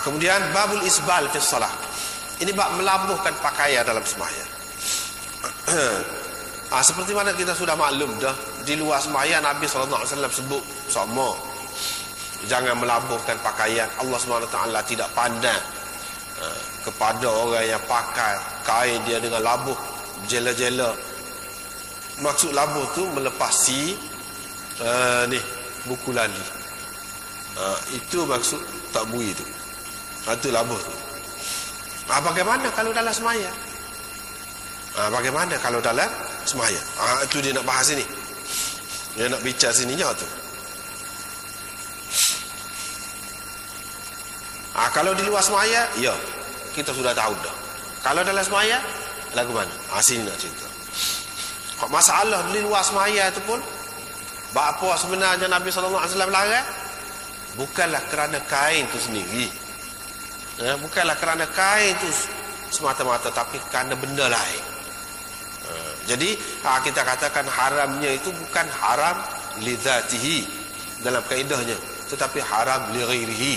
Kemudian babul isbal fi salah. Ini bab melabuhkan pakaian dalam sembahyang. Seperti mana kita sudah maklum dah, di luar sembahyang Nabi SAW sebut sama, jangan melabuhkan pakaian. Allah SWT tidak pandang kepada orang yang pakai kain dia dengan labuh, jela-jela. Maksud labuh tu melepasi buku lali. Itu maksud takbui tu. Itu labuh tu. Bagaimana kalau dalam sembahyang? Bagaimana kalau dalam sembahyang? Itu dia nak bahas ini. Dia nak bicara sininya tu. Kalau di luar sembahyang, ya, kita sudah tahu dah. Kalau dalam sembahyang, lagu mana? Sini nak cerita. Masalah di luar sembahyang itu pun, apa sebenarnya Nabi SAW larang? Bukanlah kerana kain itu sendiri. Bukanlah kerana kain itu semata-mata, tapi kerana benda lain. Jadi kita katakan haramnya itu bukan haram li dzatihi dalam kaidahnya, tetapi haram li ghairihi.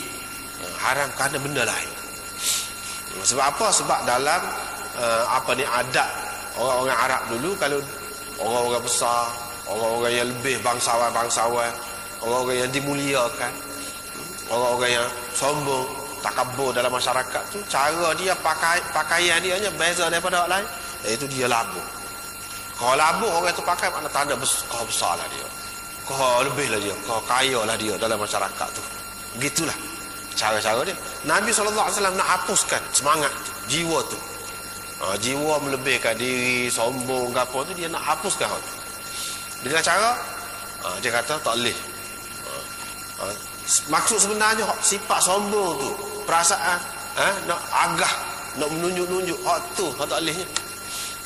Haram kerana benda lain. Sebab apa? Sebab dalam adat orang-orang Arab dulu, kalau orang-orang besar, orang-orang yang lebih bangsawan, orang-orang yang dimuliakan, orang-orang yang sombong, takabur dalam masyarakat tu, cara dia pakaian dia nya beza daripada orang lain, iaitu dia labuh. Kalau labuh orang tu pakai, makna tanda kau besar lah dia, kau lebih lah dia, kau kaya lah dia dalam masyarakat tu. Begitulah cara-cara dia. Nabi SAW nak hapuskan semangat tu, jiwa tu. Jiwa melebihkan diri, sombong ke apa tu, dia nak hapuskan tu. Dengan cara dia kata tak boleh. Maksud sebenarnya sifat sombong tu, perasaan nak agah, nak menunjuk-nunjuk, hak tu hak tak bolehnya.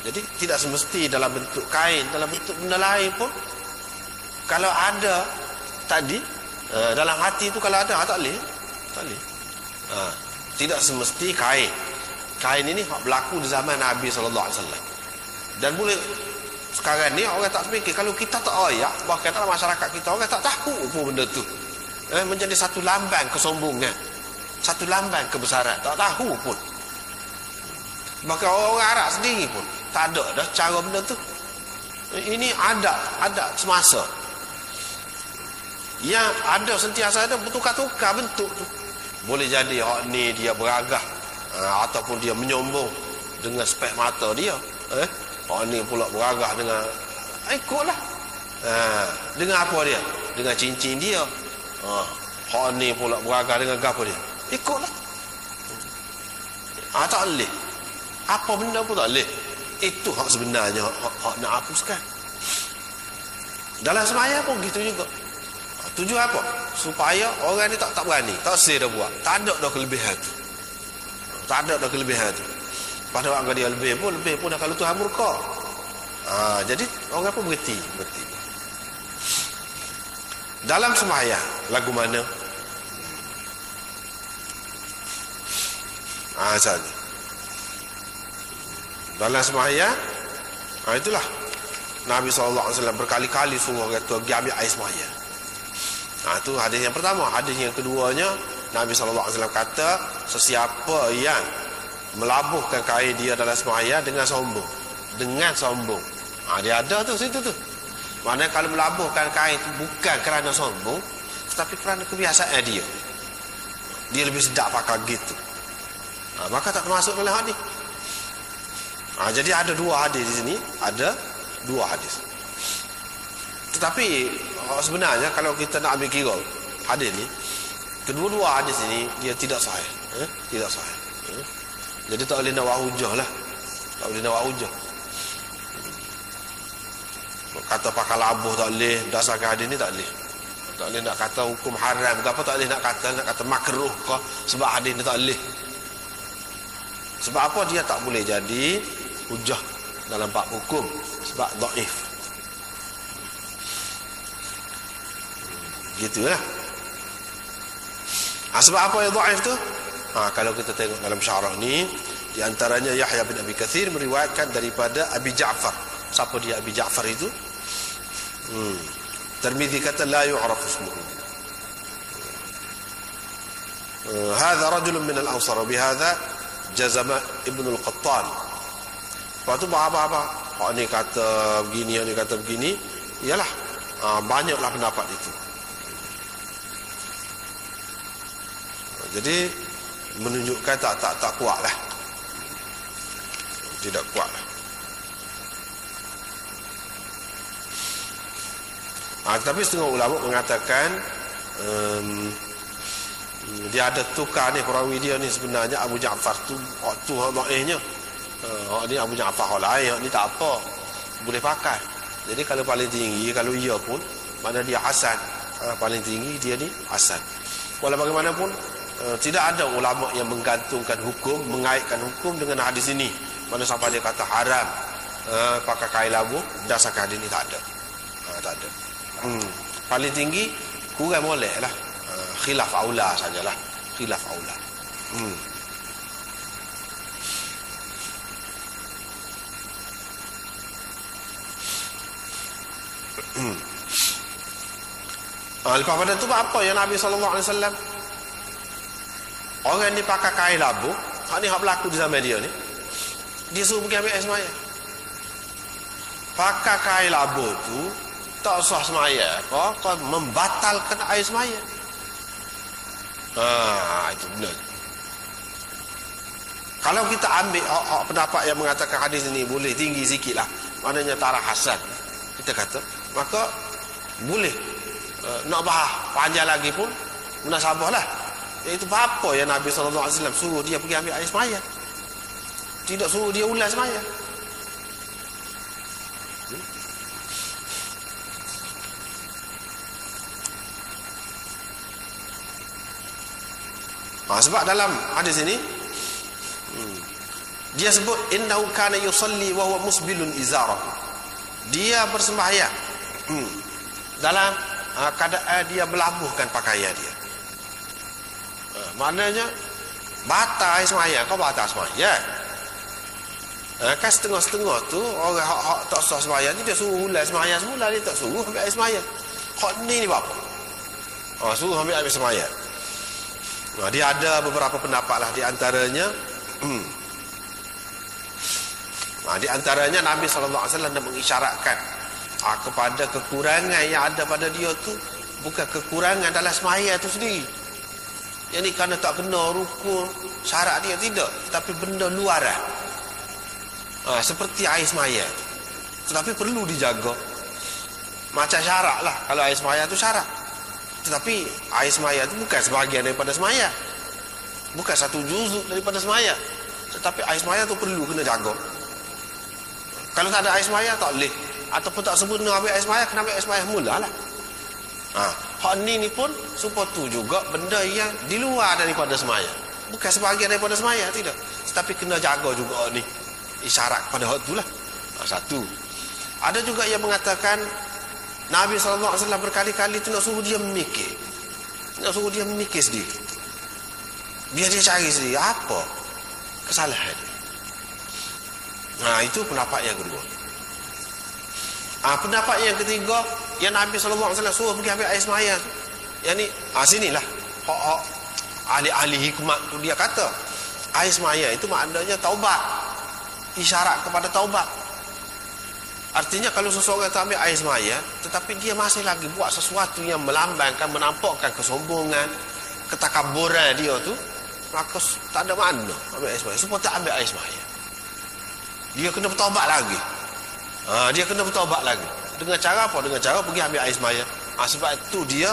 Jadi tidak semesti dalam bentuk kain, dalam bentuk benda lain pun, kalau ada tadi dalam hati tu, kalau ada tak boleh. Tak boleh. Tidak semesti kain. Kain ini berlaku di zaman Nabi SAW. Dan boleh sekarang ni orang tak fikir, kalau kita tak ayak, bahkan dalam masyarakat kita orang tak tahu apa benda tu, menjadi satu lambang kesombongan, satu lambang kebesaran, tak tahu pun. Bahkan orang Arab sendiri pun tak ada dah cara benda tu. Ini ada semasa yang ada, sentiasa ada, bertukar-tukar bentuk tu. Boleh jadi hak ni dia beragah, ataupun dia menyombong dengan spek mata dia. Hak ni pula beragah dengan ikutlah. Dengan apa dia? Dengan cincin dia. Hak ni pula beragah dengan gapo dia? Ikutlah. Tak boleh. Apa benda pun tak boleh. Itu hak sebenarnya hak nak hapuskan. Dalam sembahyang pun gitu juga. Tujuan apa? Supaya orang ni tak berani, tak sih dah buat. Tak ada dah kelebihan tu. Tak ada dah kelebihan tu. Pada orang dia lebih pun dah kalau Tuhan murka. Jadi orang pun berhenti. Dalam sembahyang lagu mana? Saja. Dalam sembahyang, itulah Nabi SAW berkali-kali suruh kata pergi ambil air sembahyang. Itu hadis yang pertama. Hadis yang keduanya, Nabi SAW kata, sesiapa yang melabuhkan kain dia dalam sembahyang dengan sombong. Dia ada tu situ tu. Maknanya kalau melabuhkan kain itu bukan kerana sombong, tetapi kerana kebiasaan dia. Dia lebih sedap pakai gitu. Maka tak termasuk dalam hadis. Jadi ada dua hadis di sini, ada dua hadis. Tetapi sebenarnya kalau kita nak ambil kira hadis ni, kedua-dua hadis ini dia tidak sahih. Tidak sahih. Jadi tak boleh nak buat hujah lah. Tak boleh nak buat hujah. Kata pakai labuh tak boleh, dasarkan hadis ni tak boleh. Tak boleh nak kata hukum haram ke apa, tak boleh nak kata makruh ke, sebab hadis ni tak boleh. Sebab apa dia tak boleh jadi hujah dalam bab hukum, sebab dhaif. Gitulah. Sebab apa yang dhaif tu? Kalau kita tengok dalam syarah ni, di antaranya Yahya bin Abi Katsir meriwayatkan daripada Abi Ja'far. Siapa dia Abi Ja'far itu? Tirmidzi kata la yu'raf ismuhu. Hadha rajulun min al-Ansar, bihadza jazama Ibn al-Qattan. Lepas tu apa-apa. Ni kata begini, ni kata begini. Iyalah, banyaklah pendapat itu. Jadi menunjukkan tak kuat lah. Tidak kuat lah. Tapi setengah ulama mengatakan dia ada tukar ni, perawi dia ni sebenarnya Abu Ja'far tu dhaifnya. Ni Abu Ja'far lain, ni tak apa, boleh pakai. Jadi kalau paling tinggi, kalau ia pun mana dia hasan, paling tinggi dia ni hasan. Walau bagaimanapun tidak ada ulama yang menggantungkan hukum, mengaitkan hukum dengan hadis ini. Mana sampai dia kata haram pakai kain labu, dasarkan hadis ini tak ada. Tak ada. Paling tinggi kurang boleh lah. Khilaf aula sajalah. Khilaf aula. Lepas pada tu apa yang Nabi SAW, orang ni pakai kain labu, ni hak berlaku di zaman dia ni, dia suruh pergi ambil air semaya. Pakai kain labu tu tak sah semaya, kau membatalkan air semaya. Itu benar. Kalau kita ambil pendapat yang mengatakan hadis ini boleh tinggi sikit lah, maknanya taraf hasan, kita kata, maka boleh nak bahas panjang lagi pun munasabah lah. Iaitu apa yang Nabi SAW suruh dia pergi ambil air semaya, tidak suruh dia ulas semaya. Sebab dalam hadis ini dia sebut innahu kana yusalli wa huwa musbilun izarahu. Dia bersembahyang dalam keadaan dia melabuhkan pakaian dia. Maknanya batal sembahyang, kau batal sembahyang. Kan setengah-setengah tu orang hak tak sah sembahyang dia suruh ulas sembahyang semula, dia tak suruh ambil air sembahyang. Hak ni apa? Suruh ambil air sembahyang. Dia ada beberapa pendapat lah, di antaranya di antaranya Nabi SAW nak mengisyaratkan kepada kekurangan yang ada pada dia tu bukan kekurangan dalam sembahyang tu sendiri. Yang ni kerana tak kena rukun syarat dia, tidak, tapi benda luaran, seperti air sembahyang, tetapi perlu dijaga macam syarat lah. Kalau air sembahyang tu syarat, tetapi air sembahyang itu bukan sebahagian daripada sembahyang, bukan satu juzuk daripada sembahyang, tetapi air sembahyang itu perlu kena jaga. Kalau tak ada air sembahyang tak boleh, ataupun tak sebut nak ambil air sembahyang, kena ambil air sembahyang mula lah. Hak ni pun supaya tu juga benda yang di luar daripada sembahyang, bukan sebahagian daripada sembahyang, tidak, tetapi kena jaga juga ni, isyarat pada hak tu lah. Satu. Ada juga yang mengatakan Nabi SAW berkali-kali tu nak suruh dia memikir, nak suruh dia memikir sendiri, biar dia cari sendiri apa kesalahan dia. Itu pendapat yang kedua. Pendapat yang ketiga, yang Nabi SAW suruh pergi ambil air sembahyang, yang ni sinilah ahli-ahli hikmat tu dia kata air semaya itu maknanya taubat, isyarat kepada taubat. Artinya kalau seseorang itu ambil air semaya tetapi dia masih lagi buat sesuatu yang melambangkan, menampakkan kesombongan, ketakaburan dia tu, maka tak ada makna ambil air semaya. Supaya tak ambil air semaya, dia kena bertaubat lagi. Dia kena bertaubat lagi. Dengan cara apa? Dengan cara pergi ambil air semaya. Sebab itu dia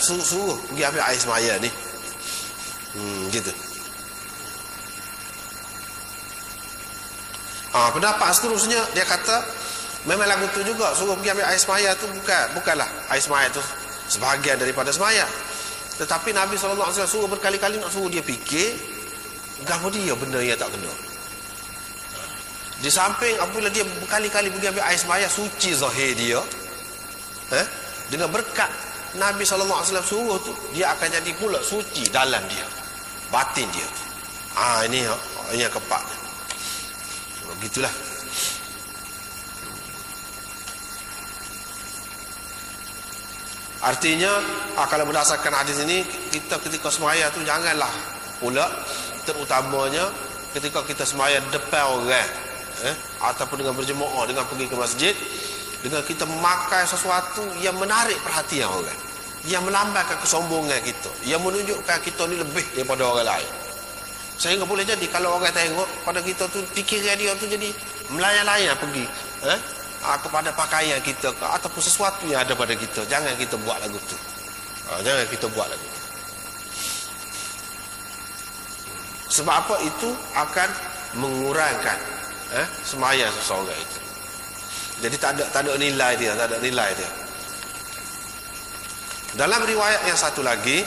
suruh pergi ambil air semaya ni. Gitu. Pendapat seterusnya dia kata memang lagu tu juga suruh pergi ambil air semaya tu bukanlah air semaya tu sebahagian daripada semaya. Tetapi Nabi SAW suruh berkali-kali nak suruh dia fikir gapo dia benda yang tak kena. Di samping apabila dia berkali-kali pergi ambil air semaya, suci zahir dia, dengan berkat Nabi SAW suruh tu, dia akan jadi pula suci dalam dia, batin dia. Ini yang keempat. Begitulah. Artinya kalau berdasarkan hadis ini, kita ketika semaya tu janganlah pula, terutamanya ketika kita semaya depan orang, ataupun dengan berjemaah, dengan pergi ke masjid, dengan kita memakai sesuatu yang menarik perhatian orang, yang melambangkan kesombongan kita, yang menunjukkan kita ni lebih daripada orang lain. Sehingga boleh jadi kalau orang tengok pada kita tu, fikiran dia tu jadi melayang-layang pergi kepada pakaian kita ataupun sesuatu yang ada pada kita. Jangan kita buat lagu tu. Jangan kita buat lagu tu. Sebab apa? Itu akan mengurangkan semaya seseorang itu. Jadi tak ada nilai dia, tak ada nilai dia. Dalam riwayat yang satu lagi,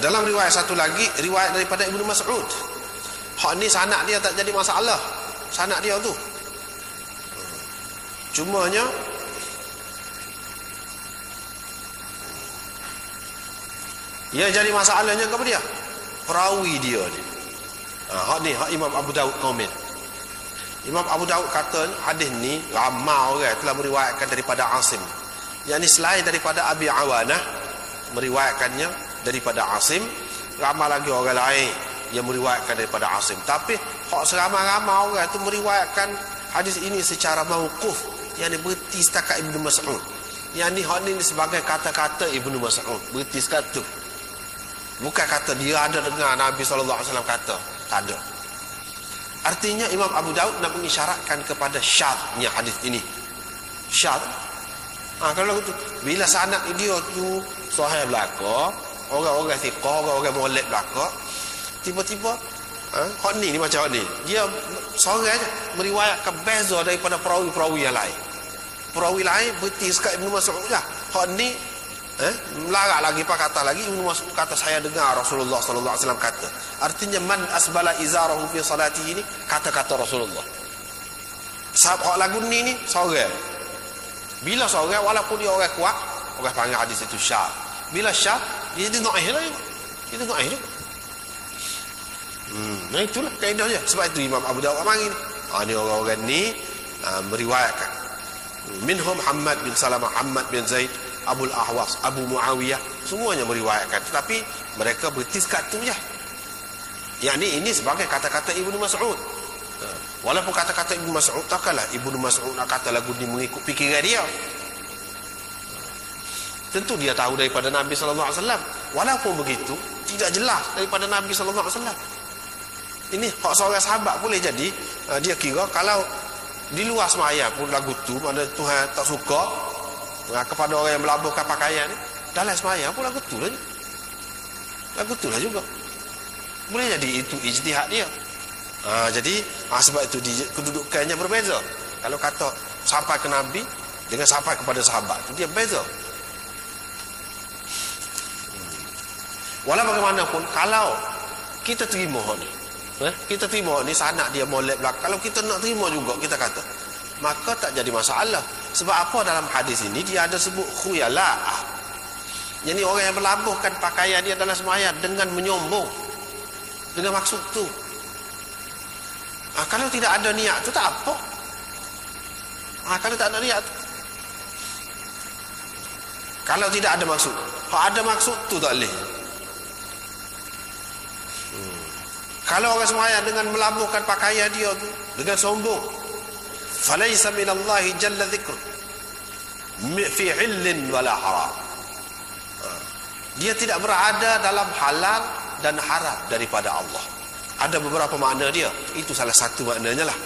dalam riwayat satu lagi, riwayat daripada Ibnu Mas'ud. Hak ni sanak dia tak jadi masalah, sanak dia tu. Cumanya yang jadi masalahnya kepada dia, perawi dia ni. Hak ni hak Imam Abu Daud komen. Imam Abu Daud kata hadis ni ramai orang telah meriwayatkan daripada Asim. Yang ni selain daripada Abi Awanah meriwayatkannya daripada Asim, ramai lagi orang lain yang meriwayatkan daripada Asim. Tapi hak seramai-ramai orang tu meriwayatkan hadis ini secara mauquf, yang berhenti setakat Ibnu Mas'ud. Yang ni hak ni sebagai kata-kata Ibnu Mas'ud, berhenti setakat tu. Bukan kata dia ada dengar Nabi SAW kata, tak ada. Artinya Imam Abu Daud nak mengisyaratkan kepada syadnya hadis ini. Syad. Kalau tu bila sanad dia tu sahih belaka, orang-orang thiqah, orang-orang molek belaka, tiba-tiba hak ni macam ni, dia seorang je meriwayatkan beza daripada perawi-perawi yang lain. Perawi lain berhenti sekat Ibnu Mas'ud lah. Hak ni melarat lagi, pak kata lagi Ibnu Mas'ud kata saya dengar Rasulullah sallallahu alaihi wasallam kata. Artinya man asbala izarahu fi salatihi ini kata-kata Rasulullah. Sebab hak lagu ni seorang. Bila seorang walaupun dia orang kuat, orang panggil hadis itu syad. Bila syad, dia jadi dhaif lah. Itu dhaif juga. Nah itulah kaedahnya. Sebab itu Imam Abu Dawud panggil ni orang-orang ni meriwayatkan. Minhum Muhammad bin Salamah, Muhammad bin Zaid, Abul Ahwas, Abu Muawiyah, semuanya meriwayatkan. Tetapi mereka berhenti sekat tu je. Yang ini sebagai kata-kata Ibnu Mas'ud. Walaupun kata-kata Ibnu Mas'ud, takkanlah Ibnu Mas'ud nak kata lagu ni mengikut fikiran dia. Tentu dia tahu daripada Nabi SAW. Walaupun begitu, tidak jelas daripada Nabi SAW. Ini hak seorang sahabat boleh jadi dia kira kalau di luar semaya pun lagu tu, mana Tuhan tak suka kepada orang yang melabuhkan pakaian ni, dalam semaya pun lagu tu lah. Lagu tu lah juga. Boleh jadi itu ijtihad dia. Jadi sebab itu kedudukannya berbeza. Kalau kata sampai ke Nabi dengan sampai kepada sahabat itu dia beza. Walau bagaimanapun kalau kita terima ni, kita terima ni sanak dia molek belakang, kalau kita nak terima juga kita kata, maka tak jadi masalah. Sebab apa dalam hadis ini dia ada sebut khuyalah. Jadi orang yang melabuhkan pakaian dia dalam sembahyang dengan menyombong, dengan maksud tu. Kalau tidak ada niat tu tak apa. Kalau tak ada niat tu. Kalau tidak ada maksud. Kalau ada maksud tu tak boleh. Kalau orang sembahyang dengan melabuhkan pakaian dia tu dengan sombong, falaisa minallahi jalla dzikr fi illin wala haram. Dia tidak berada dalam halal dan haram daripada Allah. Ada beberapa makna dia. Itu salah satu maknanya lah.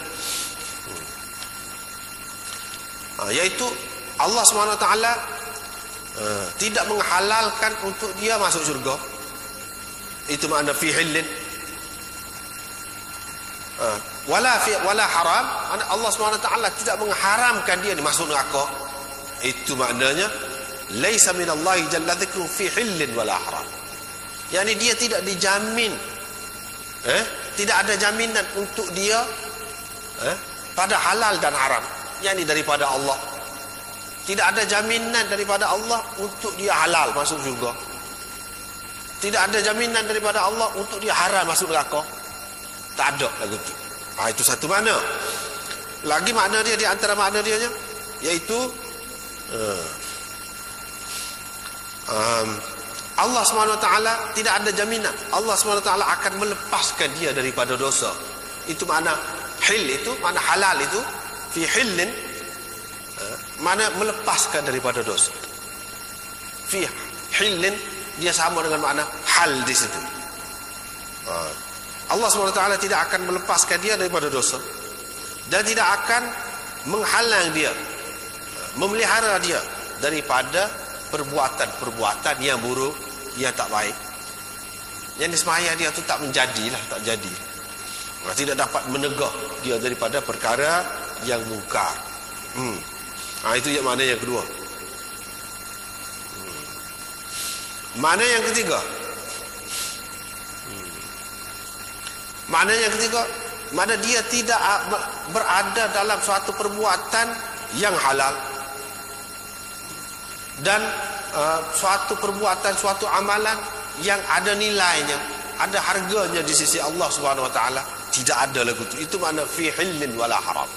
Iaitu Allah SWT tidak menghalalkan untuk dia masuk syurga. Itu makna fi hillin. Wala haram, Allah SWT tidak mengharamkan dia masuk neraka. Itu maknanya laisa minallahi jalla dzikru fi hillin wala haram. Yani dia tidak dijamin, tidak ada jaminan untuk dia pada halal dan haram, yani daripada Allah. Tidak ada jaminan daripada Allah untuk dia halal masuk syurga. Tidak ada jaminan daripada Allah untuk dia haram masuk neraka. Tak ada lagu tu. Itu satu makna. Lagi makna dia, di antara makna dia nya, iaitu Allah SWT tidak ada jaminan. Allah SWT akan melepaskan dia daripada dosa. Itu makna hil, itu makna halal itu. Fi hillin, mana melepaskan daripada dosa. Fi hillin dia sama dengan makna hal di situ. Allah SWT tidak akan melepaskan dia daripada dosa dan tidak akan menghalang dia, memelihara dia daripada perbuatan-perbuatan yang buruk, yang tak baik. Yang semaya dia tu tak menjadilah, tak jadi. Tidak dapat menegah dia daripada perkara yang mungkar. Itu yang makna yang kedua. Makna yang ketiga. Makna yang ketiga, makna dia tidak berada dalam suatu perbuatan yang halal dan suatu perbuatan, suatu amalan yang ada nilainya, ada harganya di sisi Allah Subhanahu Wa Taala. Tidak ada lagu itu. Itu makna fi hillin wala haram.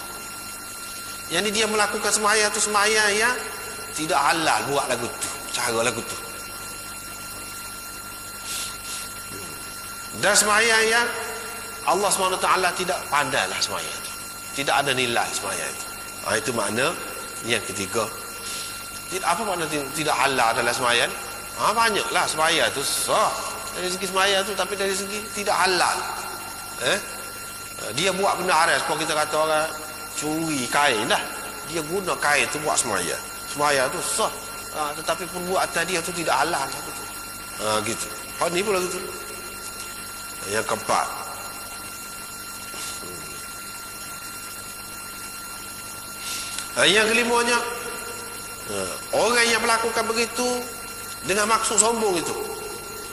Yang dia melakukan sembahyang itu sembahyang yang tidak halal, buat lagu itu, cara lagu itu. Dan sembahyang yang Allah SWT tidak pandailah sembahyang itu. Tidak ada nilai sembahyang itu. Itu makna yang ketiga. Apa makna tidak halal adalah sembahyang? Banyaklah sembahyang itu sah dari segi sembahyang itu, tapi dari segi tidak halal. Dia buat benda haram, seperti kita kata orang curi kain dah. Dia guna kain itu buat sembahyang. Sembahyang itu sah. Tetapi perbuatan dia itu tidak halal. Gitu. Ni pula gitu. Yang keempat. Yang kelimanya, orang yang melakukan begitu dengan maksud sombong itu,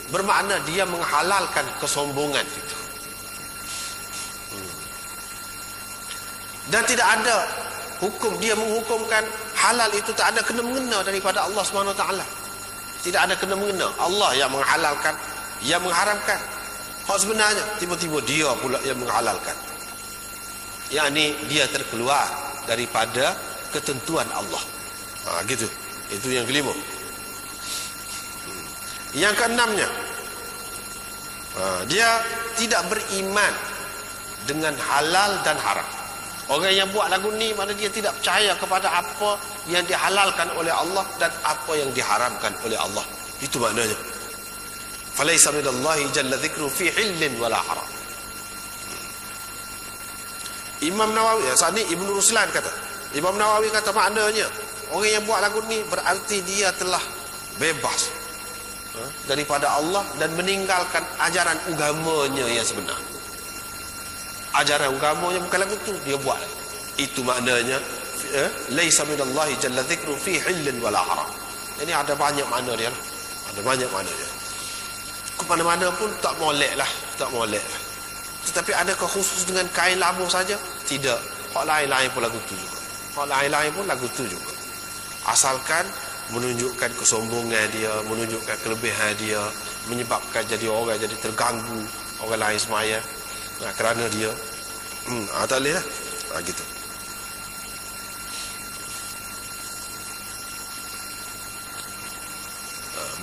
bermakna dia menghalalkan kesombongan itu. Dan tidak ada hukum, dia menghukumkan halal itu tak ada kena-mengena daripada Allah SWT. Tidak ada kena-mengena. Allah yang menghalalkan, yang mengharamkan. Hak sebenarnya tiba-tiba dia pula yang menghalalkan. Yakni dia terkeluar daripada ketentuan Allah. Gitu. Itu yang kelima. Yang keenamnya, dia tidak beriman dengan halal dan haram. Orang yang buat lagu ni, mana dia tidak percaya kepada apa yang dihalalkan oleh Allah dan apa yang diharamkan oleh Allah. Itu maknanya. Falaisa minallahi jalla dzikru fi hillin wala haram. Imam Nawawi, saat ni Ibnu Ruslan kata, Imam Nawawi kata maknanya, orang yang buat lagu ni berarti dia telah bebas daripada Allah dan meninggalkan ajaran agamanya yang sebenar. Ajaran agamanya bukan lagu tu, dia buat. Itu maknanya laisa minallahi jalla dzikru fi hillin wala haram. Ini ada banyak makna dia lah. Ada banyak makna dia. Ke mana-mana pun tak molek lah, tak molek lah. Tetapi adakah khusus dengan kain labuh saja? Tidak. Hak lain-lain pun lagu tu juga. Hak lain-lain pun lagu tu juga. Asalkan menunjukkan kesombongan dia, menunjukkan kelebihan dia, menyebabkan jadi orang jadi terganggu orang lain semaya. Kerana dia tak boleh lah. Gitu.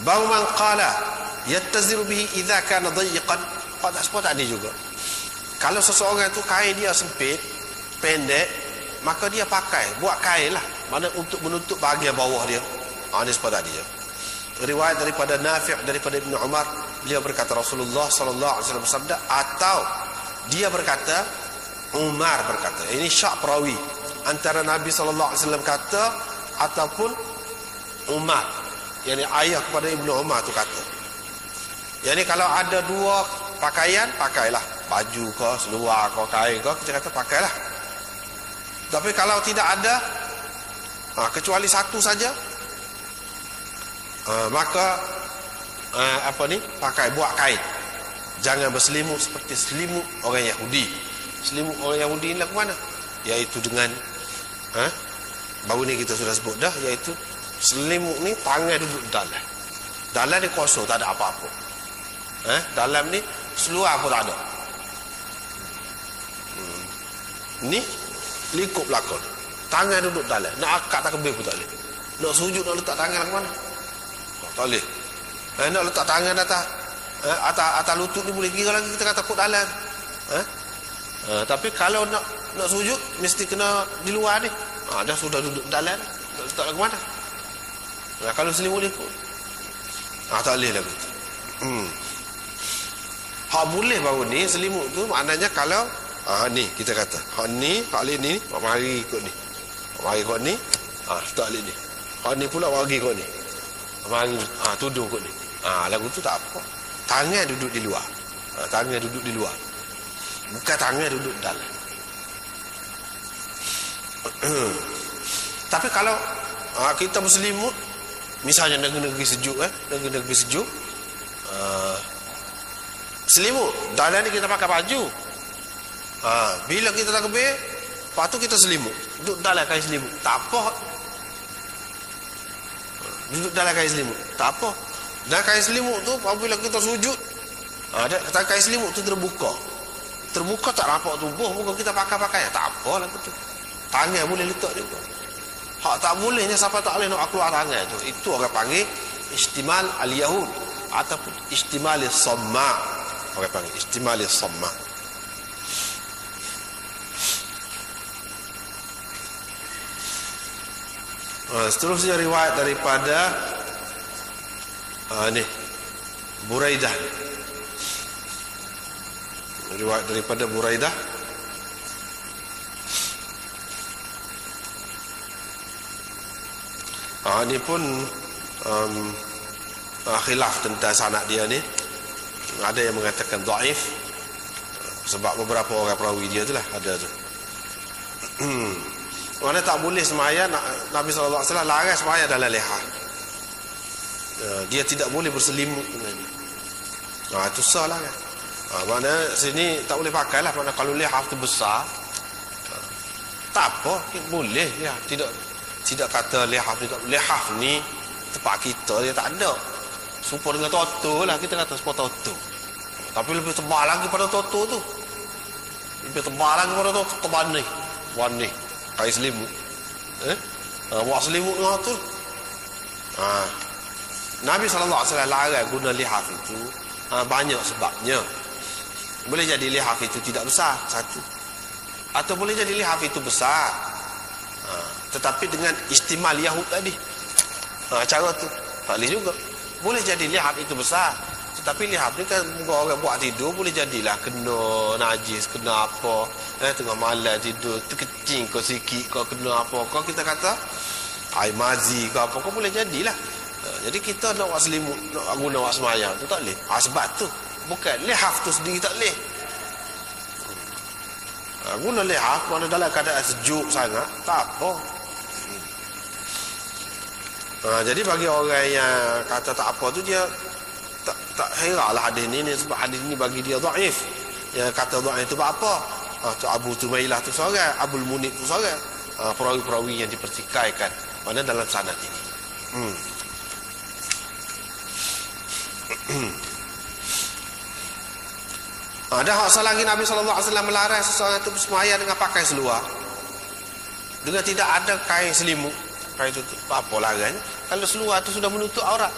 Babu man qala yattaziru bihi idza kana dayiqan. Pada sebab tadi juga. Kalau seseorang itu kain dia sempit, pendek, maka dia buat kain lah. Mana untuk menutup bahagian bawah dia. Ini sebab tadi ya. Riwayat daripada Nafi' daripada Ibn Umar, beliau berkata Rasulullah sallallahu alaihi wasallam bersabda, atau dia berkata, Umar berkata. Ini syak perawi antara Nabi sallallahu alaihi wasallam kata ataupun Umar, yakni ayah kepada Ibn Umar tu kata. Yakni kalau ada dua pakaian, pakailah baju ke, seluar ke, kain ke, kita kata pakailah. Tapi kalau tidak ada, kecuali satu saja, maka pakai, buat kain. Jangan berselimut seperti selimut orang Yahudi. Selimut orang Yahudi ni ke mana? Iaitu dengan baru ni kita sudah sebut dah, iaitu selimut ni tangan duduk dalam. Dalam ni kosong, tak ada apa-apa. Dalam ni seluar pun tak ada. Ni likup belakang. Tangan duduk dalam. Nak akak tak kebih pun tak boleh. Nak sujud, nak letak tangan ke mana? Tak boleh. Nak letak tangan atas lutut ni boleh kira lagi, kita kata kut dalam. Tapi kalau nak sujud mesti kena di luar ni. Dah sudah duduk dalam, nak letak ke mana? Kalau selimut ikut, tak boleh lagi. Hak boleh baru ni selimut tu maknanya kalau ni kita kata hak ni, hak lain ni, mari ikut ni. Mari ikut ni, tak boleh ni. Hak ni pula mari ikut ni. Mari tudung ikut ni. Lagu tu tak apa. Tangan duduk di luar. Tangan duduk di luar. Bukan tangan duduk dalam. Tapi kalau kita berselimut, misalnya negeri-negeri sejuk, negeri-negeri sejuk, selimut dalam ni kita pakai baju. Bila kita tak kebih, lepas tu kita selimut, duduk dalam kain selimut, tak apa. Duduk dalam kain selimut, tak apa. Dan kain selimut tu apabila kita sujud, kain selimut tu terbuka tak rapat tubuh, bukan kita pakai tak apa lah tu. Tangan boleh letak juga. Hak tak bolehnya siapa tak boleh nak keluar tangan tu. Itu orang panggil istimal al-yahud ataupun istimal as-samma. Orang panggil istimal as-samma. Seterusnya riwayat daripada Buraidah. Riwayat daripada Buraidah. Ini pun khilaf tentang sanad dia ni. Ada yang mengatakan dhaif sebab beberapa orang perawi dia tu lah ada tu. Mana tak boleh semaya, Nabi SAW larang semaya dalam leha. Dia tidak boleh berselimut dengan ni. Itu sah lah kan. Mana sini tak boleh pakai lah. Mana kalau leha tu besar, tak apa, boleh ya. Tidak kata lehaf ni tempat kita dia tak ada. Serupa dengan toto lah, kita kata serupa toto. Tapi lebih tebal lagi pada toto tu. Lebih tebal lagi pada toto. Tebal ni. Wan ni. Kain selimut. Buat selimut dengan tu. Nabi SAW larang guna lehaf itu. Banyak sebabnya. Boleh jadi lehaf itu tidak besar. Satu. Atau boleh jadi lehaf itu besar. Tetapi dengan istimal Yahud tadi, cara tu tak boleh juga. Boleh jadi lihab itu besar, tetapi lihab ni kan orang buat tidur, boleh jadilah kena najis, kena apa, tengah malam tidur terkecing kau sikit, kau kena apa, kau kita kata air mazi ke apa, kau boleh jadilah. Jadi kita nak buat selimut, nak guna buat semayang tu tak boleh. Sebab tu bukan lihab tu sendiri tak boleh. Guna lihab mana dalam keadaan sejuk sangat tak apa. Jadi bagi orang yang kata tak apa tu, dia tak heran lah hadis ni sebab hadis ni bagi dia dhaif. Yang kata dhaif itu apa? Tu Abu Tumailah tu seorang, Abul Munib tu seorang. Perawi-perawi yang dipertikaikan mana dalam sanad ini. Ada hak salah lagi Nabi SAW melarang seseorang itu bersemayam dengan pakai seluar, dengan tidak ada kain selimut. Kain itu apa larang? Kalau seluar itu sudah menutup aurat.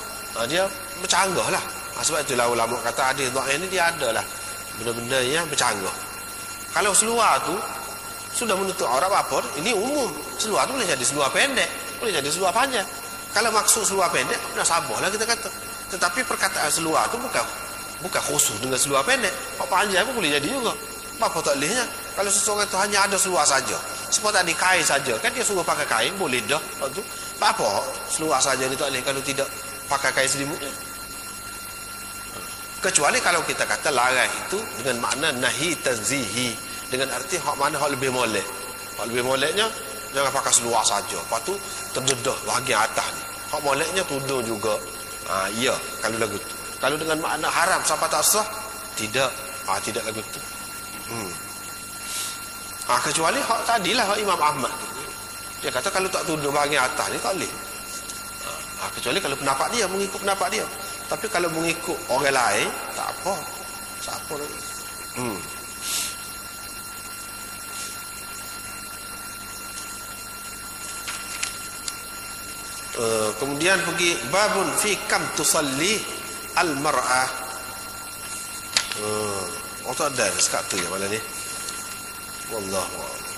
Dia bercanggah lah. Sebab itulah ulama kata hadis dhaif ni dia ada lah benda-benda yang bercanggah. Kalau seluar tu sudah menutup aurat apa, ini umum. Seluar tu boleh jadi seluar pendek, boleh jadi seluar panjang. Kalau maksud seluar pendek, nak sabarlah kita kata. Tetapi perkataan seluar tu bukan khusus dengan seluar pendek. Pak panjang pun boleh jadi juga. Apa tak bolehnya? Kalau seseorang tu hanya ada seluar saja, seperti tadi kain saja, kan dia suruh pakai kain, boleh dah. Tu apa seluar saja ni tak boleh kalau tidak pakai kain selimutnya. Kecuali kalau kita kata larang itu dengan makna nahi tanzihi, dengan arti hak mana hak lebih molek. Hak lebih moleknya jangan pakai seluar saja. Lepas tu terdedah bahagian atas ni. Hak moleknya tudung juga. Ya, kalau lagu tu. Kalau dengan makna haram siapa tak sah? Tidak. Tidak lagu tu. Kecuali hak tadilah hak Imam Ahmad. Dia kata kalau tak tudung bahagian atas ni tak boleh. Kecuali kalau pendapat dia, mengikut pendapat dia. Tapi kalau mengikut orang lain, tak apa. Siapa lagi? Kemudian pergi babun fi kam tusalli al mar'ah. Tak ada sekat tu ya malam ni. Wallahu a'lam.